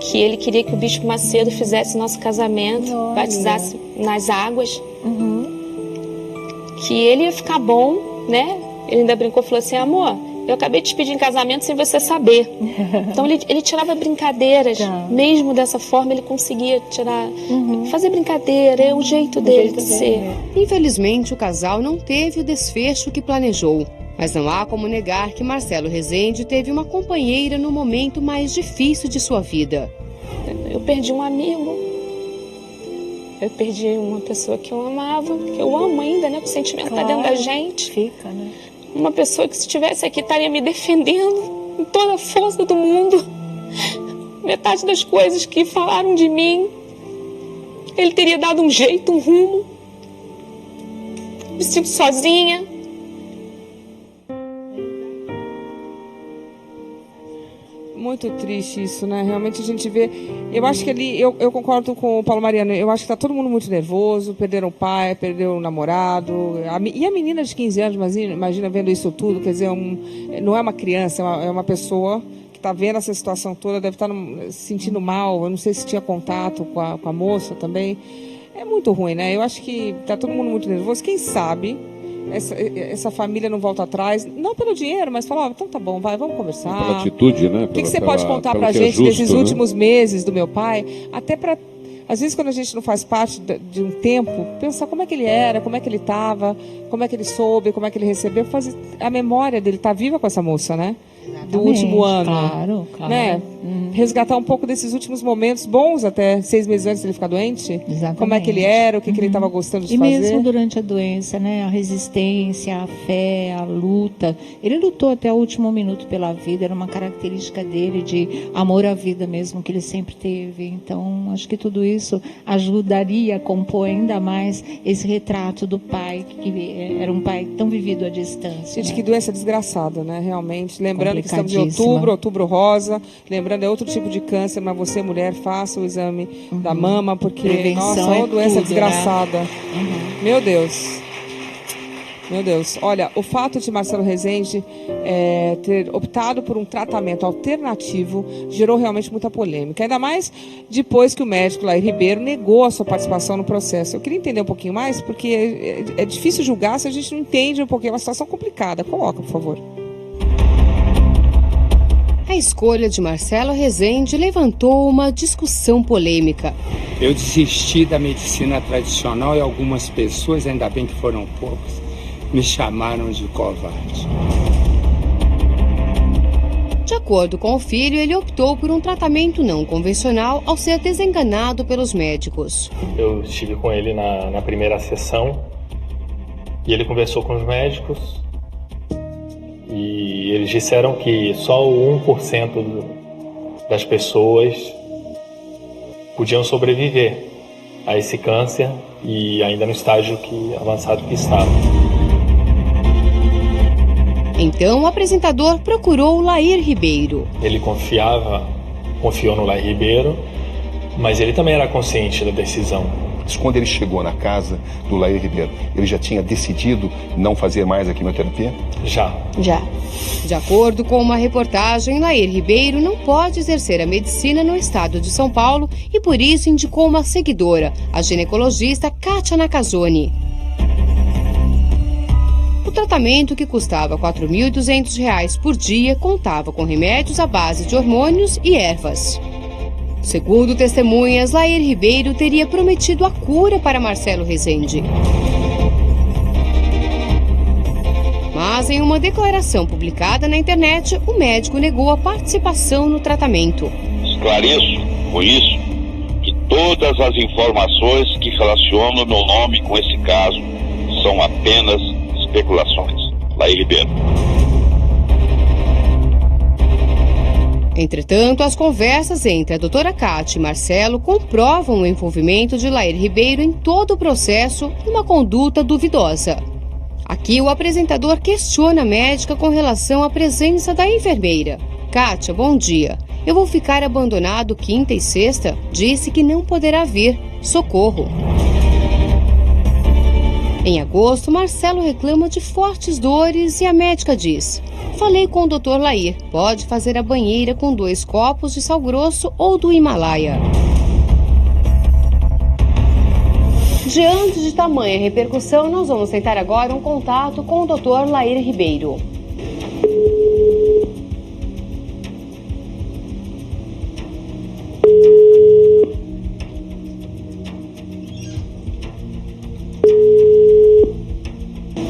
que ele queria que o Bispo Macedo fizesse nosso casamento, batizasse nas águas, que ele ia ficar bom, né? Ele ainda brincou, falou assim: amor, eu acabei de te pedir em casamento sem você saber. Então ele tirava brincadeiras, mesmo dessa forma ele conseguia fazer brincadeira, é o jeito dele de ser. Infelizmente o casal não teve o desfecho que planejou. Mas não há como negar que Marcelo Rezende teve uma companheira no momento mais difícil de sua vida. Eu perdi um amigo Eu perdi uma pessoa que eu amava, que eu amo ainda, né? O sentimento tá dentro da gente. Fica, né? Uma pessoa que se estivesse aqui estaria me defendendo com toda a força do mundo. Metade das coisas que falaram de mim, ele teria dado um jeito, um rumo. Me sinto sozinha. Muito triste isso, né? Realmente a gente vê... Eu acho que ali... Eu concordo com o Paulo Mariano. Eu acho que tá todo mundo muito nervoso. Perderam o pai, perderam o namorado. E a menina de 15 anos, imagina vendo isso tudo. Quer dizer, não é uma criança, é uma pessoa que está vendo essa situação toda. Deve estar se sentindo mal. Eu não sei se tinha contato com a moça também. É muito ruim, né? Eu acho que tá todo mundo muito nervoso. Quem sabe... Essa família não volta atrás, não pelo dinheiro, mas fala, então tá bom, vamos conversar. Pela atitude, né? O que você pode contar pra gente desses últimos meses do meu pai? Até pra, às vezes, quando a gente não faz parte de um tempo, pensar como é que ele era, como é que ele estava, como é que ele soube, como é que ele recebeu, fazer a memória dele tá viva com essa moça, né? Do último ano. Claro, claro. Né? Resgatar um pouco desses últimos momentos bons, até 6 meses antes dele ficar doente. Exatamente. Como é que ele era, o que ele estava gostando de fazer. E mesmo durante a doença, né? A resistência, a fé, a luta. Ele lutou até o último minuto pela vida, era uma característica dele de amor à vida mesmo, que ele sempre teve. Então, acho que tudo isso ajudaria a compor ainda mais esse retrato do pai, que era um pai tão vivido à distância. Gente, que doença desgraçada, né? Realmente. Lembrando que estamos em outubro rosa. Lembrando, é outro tipo de câncer, mas você, mulher, faça o exame da mama, porque, prevenção nossa, doença tudo, desgraçada. Né? Meu Deus. Meu Deus. Olha, o fato de Marcelo Rezende ter optado por um tratamento alternativo gerou realmente muita polêmica. Ainda mais depois que o médico Lair Ribeiro negou a sua participação no processo. Eu queria entender um pouquinho mais, porque é difícil julgar se a gente não entende um pouquinho. É uma situação complicada. Coloca, por favor. A escolha de Marcelo Rezende levantou uma discussão polêmica. Eu desisti da medicina tradicional e algumas pessoas, ainda bem que foram poucas, me chamaram de covarde. De acordo com o filho, ele optou por um tratamento não convencional ao ser desenganado pelos médicos. Eu estive com ele na primeira sessão e ele conversou com os médicos. E eles disseram que só o 1% das pessoas podiam sobreviver a esse câncer e ainda no estágio avançado que estava. Então o apresentador procurou Lair Ribeiro. Ele confiou no Lair Ribeiro, mas ele também era consciente da decisão. Quando ele chegou na casa do Lair Ribeiro, ele já tinha decidido não fazer mais a quimioterapia? Já. De acordo com uma reportagem, Lair Ribeiro não pode exercer a medicina no estado de São Paulo e por isso indicou uma seguidora, a ginecologista Kátia Nakazone. O tratamento, que custava R$ 4.200 por dia, contava com remédios à base de hormônios e ervas. Segundo testemunhas, Lair Ribeiro teria prometido a cura para Marcelo Rezende. Mas em uma declaração publicada na internet, o médico negou a participação no tratamento. Esclareço com isso que todas as informações que relacionam meu nome com esse caso são apenas especulações. Lair Ribeiro. Entretanto, as conversas entre a doutora Kátia e Marcelo comprovam o envolvimento de Lair Ribeiro em todo o processo e uma conduta duvidosa. Aqui o apresentador questiona a médica com relação à presença da enfermeira. Kátia, bom dia. Eu vou ficar abandonado quinta e sexta? Disse que não poderá vir. Socorro. Em agosto, Marcelo reclama de fortes dores e a médica diz: falei com o Dr. Lair, pode fazer a banheira com 2 copos de sal grosso ou do Himalaia. Diante de tamanha repercussão, nós vamos tentar agora um contato com o Dr. Lair Ribeiro.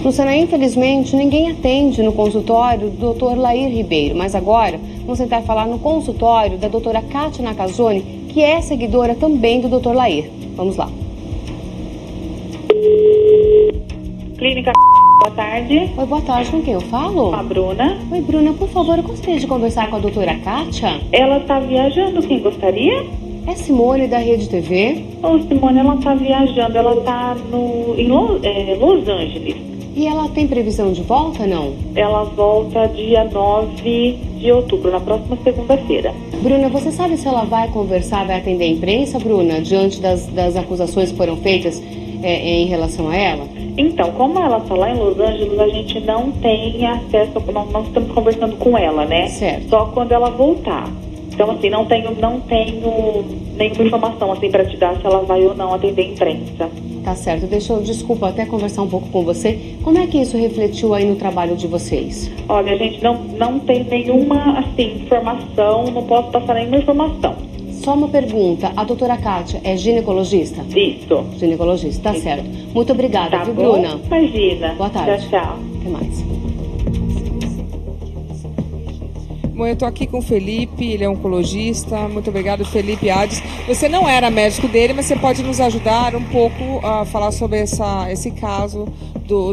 Luciana, infelizmente, ninguém atende no consultório do Dr. Lair Ribeiro, mas agora vamos tentar falar no consultório da doutora Kátia Nakazone, que é seguidora também do Dr. Lair. Vamos lá. Clínica. Boa tarde. Oi, boa tarde. Com quem eu falo? A Bruna. Oi, Bruna, por favor, eu gostaria de conversar com a doutora Kátia. Ela está viajando, quem gostaria? É Simone, da Rede TV. Simone, ela está viajando, ela está em Los Angeles. E ela tem previsão de volta, não? Ela volta dia 9 de outubro, na próxima segunda-feira. Bruna, você sabe se ela vai conversar, vai atender a imprensa, Bruna, diante das acusações que foram feitas em relação a ela? Então, como ela está lá em Los Angeles, a gente não tem acesso, não estamos conversando com ela, né? Certo. Só quando ela voltar. Então, assim, não tenho nenhuma informação, assim, para te dar se ela vai ou não atender a imprensa. Tá certo. Desculpa, até conversar um pouco com você. Como é que isso refletiu aí no trabalho de vocês? Olha, a gente não tem nenhuma, assim, informação, não posso passar nenhuma informação. Só uma pergunta, a doutora Kátia é ginecologista? Isso. Ginecologista, tá certo. Muito obrigada, tá viu, bom? Bruna? Imagina. Boa tarde. Tchau, tchau. Até mais. Bom, eu tô aqui com o Felipe, ele é oncologista. Muito obrigado, Felipe Hades. Você não era médico dele, mas você pode nos ajudar um pouco a falar sobre esse caso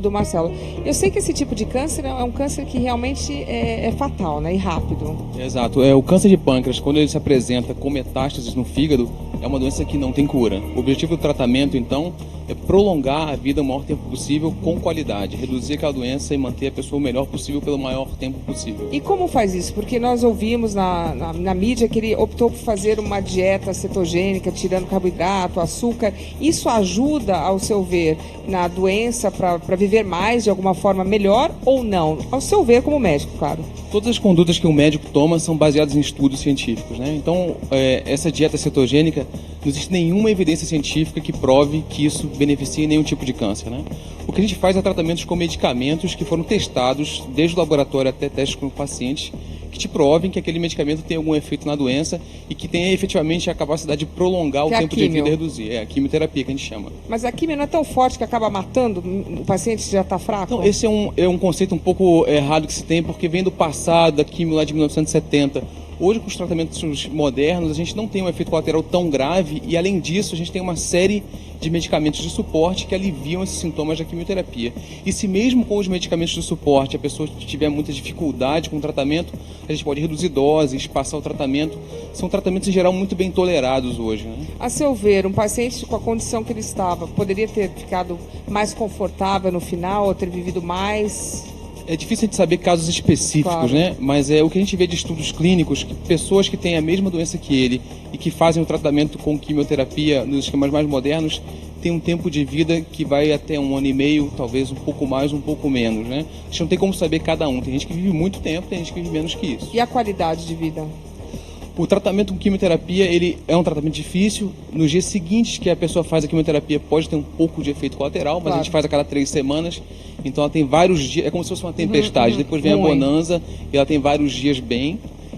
do Marcelo. Eu sei que esse tipo de câncer é um câncer que realmente é fatal, né? E rápido. Exato. O câncer de pâncreas, quando ele se apresenta com metástases no fígado, é uma doença que não tem cura. O objetivo do tratamento, então, é prolongar a vida o maior tempo possível com qualidade, reduzir aquela doença e manter a pessoa o melhor possível pelo maior tempo possível. E como faz isso? Porque nós ouvimos na mídia que ele optou por fazer uma dieta cetogênica, tirando carboidrato, açúcar. Isso ajuda, ao seu ver, na doença para viver mais, de alguma forma, melhor ou não? Ao seu ver, como médico, claro. Todas as condutas que um médico toma são baseadas em estudos científicos, né? Então, essa dieta cetogênica, não existe nenhuma evidência científica que prove que isso beneficia nenhum tipo de câncer, né? O que a gente faz é tratamentos com medicamentos que foram testados desde o laboratório até testes com pacientes, que te provem que aquele medicamento tem algum efeito na doença e que tem efetivamente a capacidade de prolongar o tempo de vida e reduzir. É a quimioterapia que a gente chama. Mas a quimio não é tão forte que acaba matando o paciente que já está fraco? Não, esse é um conceito um pouco errado que se tem, porque vem do passado, da quimio lá de 1970. Hoje, com os tratamentos modernos, a gente não tem um efeito colateral tão grave e, além disso, a gente tem uma série de medicamentos de suporte que aliviam esses sintomas da quimioterapia. E se mesmo com os medicamentos de suporte a pessoa tiver muita dificuldade com o tratamento, a gente pode reduzir doses, passar o tratamento. São tratamentos, em geral, muito bem tolerados hoje, né? A seu ver, um paciente com a condição que ele estava, poderia ter ficado mais confortável no final ou ter vivido mais? É difícil a gente saber casos específicos, claro, né? Mas o que a gente vê de estudos clínicos, que pessoas que têm a mesma doença que ele e que fazem o tratamento com quimioterapia nos esquemas mais modernos, têm um tempo de vida que vai até 1 ano e meio, talvez um pouco mais, um pouco menos, né? A gente não tem como saber cada um. Tem gente que vive muito tempo, tem gente que vive menos que isso. E a qualidade de vida? O tratamento com quimioterapia, ele é um tratamento difícil. Nos dias seguintes que a pessoa faz a quimioterapia, pode ter um pouco de efeito colateral, mas claro, a gente faz a cada 3 semanas. Então ela tem vários dias, é como se fosse uma tempestade. Depois vem a bonança e ela tem vários dias bem.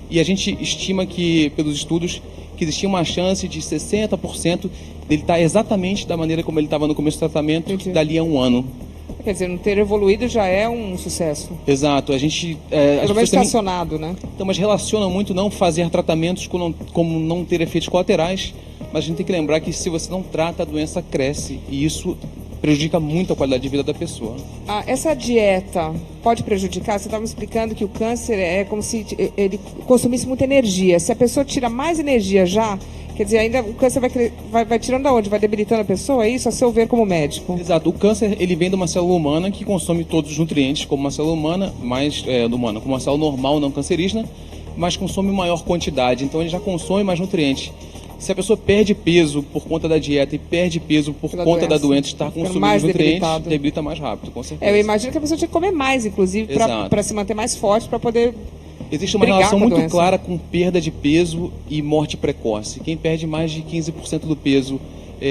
E a gente estima que, pelos estudos, que existia uma chance de 60% dele estar exatamente da maneira como ele estava no começo do tratamento, dali a 1 ano. Quer dizer, não ter evoluído já é um sucesso. Exato. A gente... pelo menos estacionado, né? Então, mas relaciona muito não fazer tratamentos como não ter efeitos colaterais, mas a gente tem que lembrar que se você não trata, a doença cresce e isso prejudica muito a qualidade de vida da pessoa. Essa dieta pode prejudicar? Você estava me explicando que o câncer é como se ele consumisse muita energia. Se a pessoa tira mais energia já, quer dizer, ainda o câncer vai tirando da onde? Vai debilitando a pessoa? É isso, a seu ver como médico? Exato. O câncer, ele vem de uma célula humana que consome todos os nutrientes, como uma célula humana, como uma célula normal, não cancerígena, mas consome maior quantidade. Então, ele já consome mais nutrientes. Se a pessoa perde peso por conta da dieta e perde peso por conta da doença, estar consumindo mais nutrientes, debilita mais rápido, com certeza. Eu imagino que a pessoa tinha que comer mais, inclusive, para se manter mais forte, para poder... Existe uma relação muito clara com perda de peso e morte precoce. Quem perde mais de 15% do peso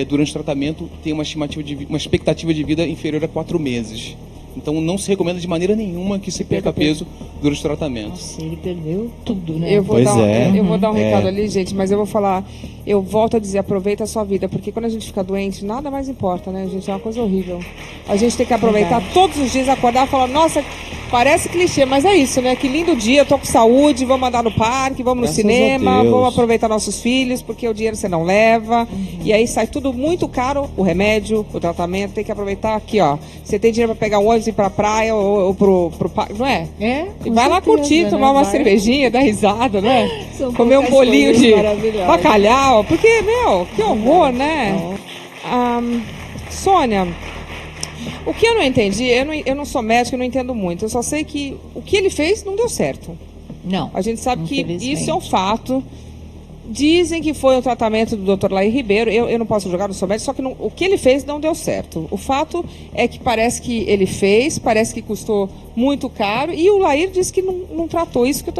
durante o tratamento tem uma expectativa de vida inferior a 4 meses. Então não se recomenda de maneira nenhuma que se perca peso durante o tratamento. Nossa, ele perdeu tudo, né? Eu vou dar um recado ali, gente, mas eu vou falar, eu volto a dizer, aproveita a sua vida, porque quando a gente fica doente, nada mais importa, né, gente? É uma coisa horrível. A gente tem que aproveitar todos os dias, acordar e falar, nossa, Parece clichê, mas é isso, né? Que lindo dia, tô com saúde, vamos andar no parque, vamos Graças no cinema, a Deus. vamos aproveitar nossos filhos, porque o dinheiro você não leva. E aí sai tudo muito caro, o remédio, o tratamento, tem que aproveitar aqui, ó. Você tem dinheiro pra pegar um ônibus e ir pra praia ou pro parque, não é? É? E vai lá curtir, né? tomar uma cervejinha, dar risada, né? São Comer um bolinho de maravilhosas. bacalhau, porque, meu, que horror, né? Sônia, o que eu não entendi, eu não sou médica, eu não entendo muito. Eu só sei que o que ele fez não deu certo. Não. A gente sabe que isso é um fato. Dizem que foi o tratamento do Dr. Lair Ribeiro. Eu não posso jogar, não sou médica, só que o que ele fez não deu certo. O fato é que parece que ele fez, parece que custou muito caro, e o Lair disse que não tratou isso, que eu também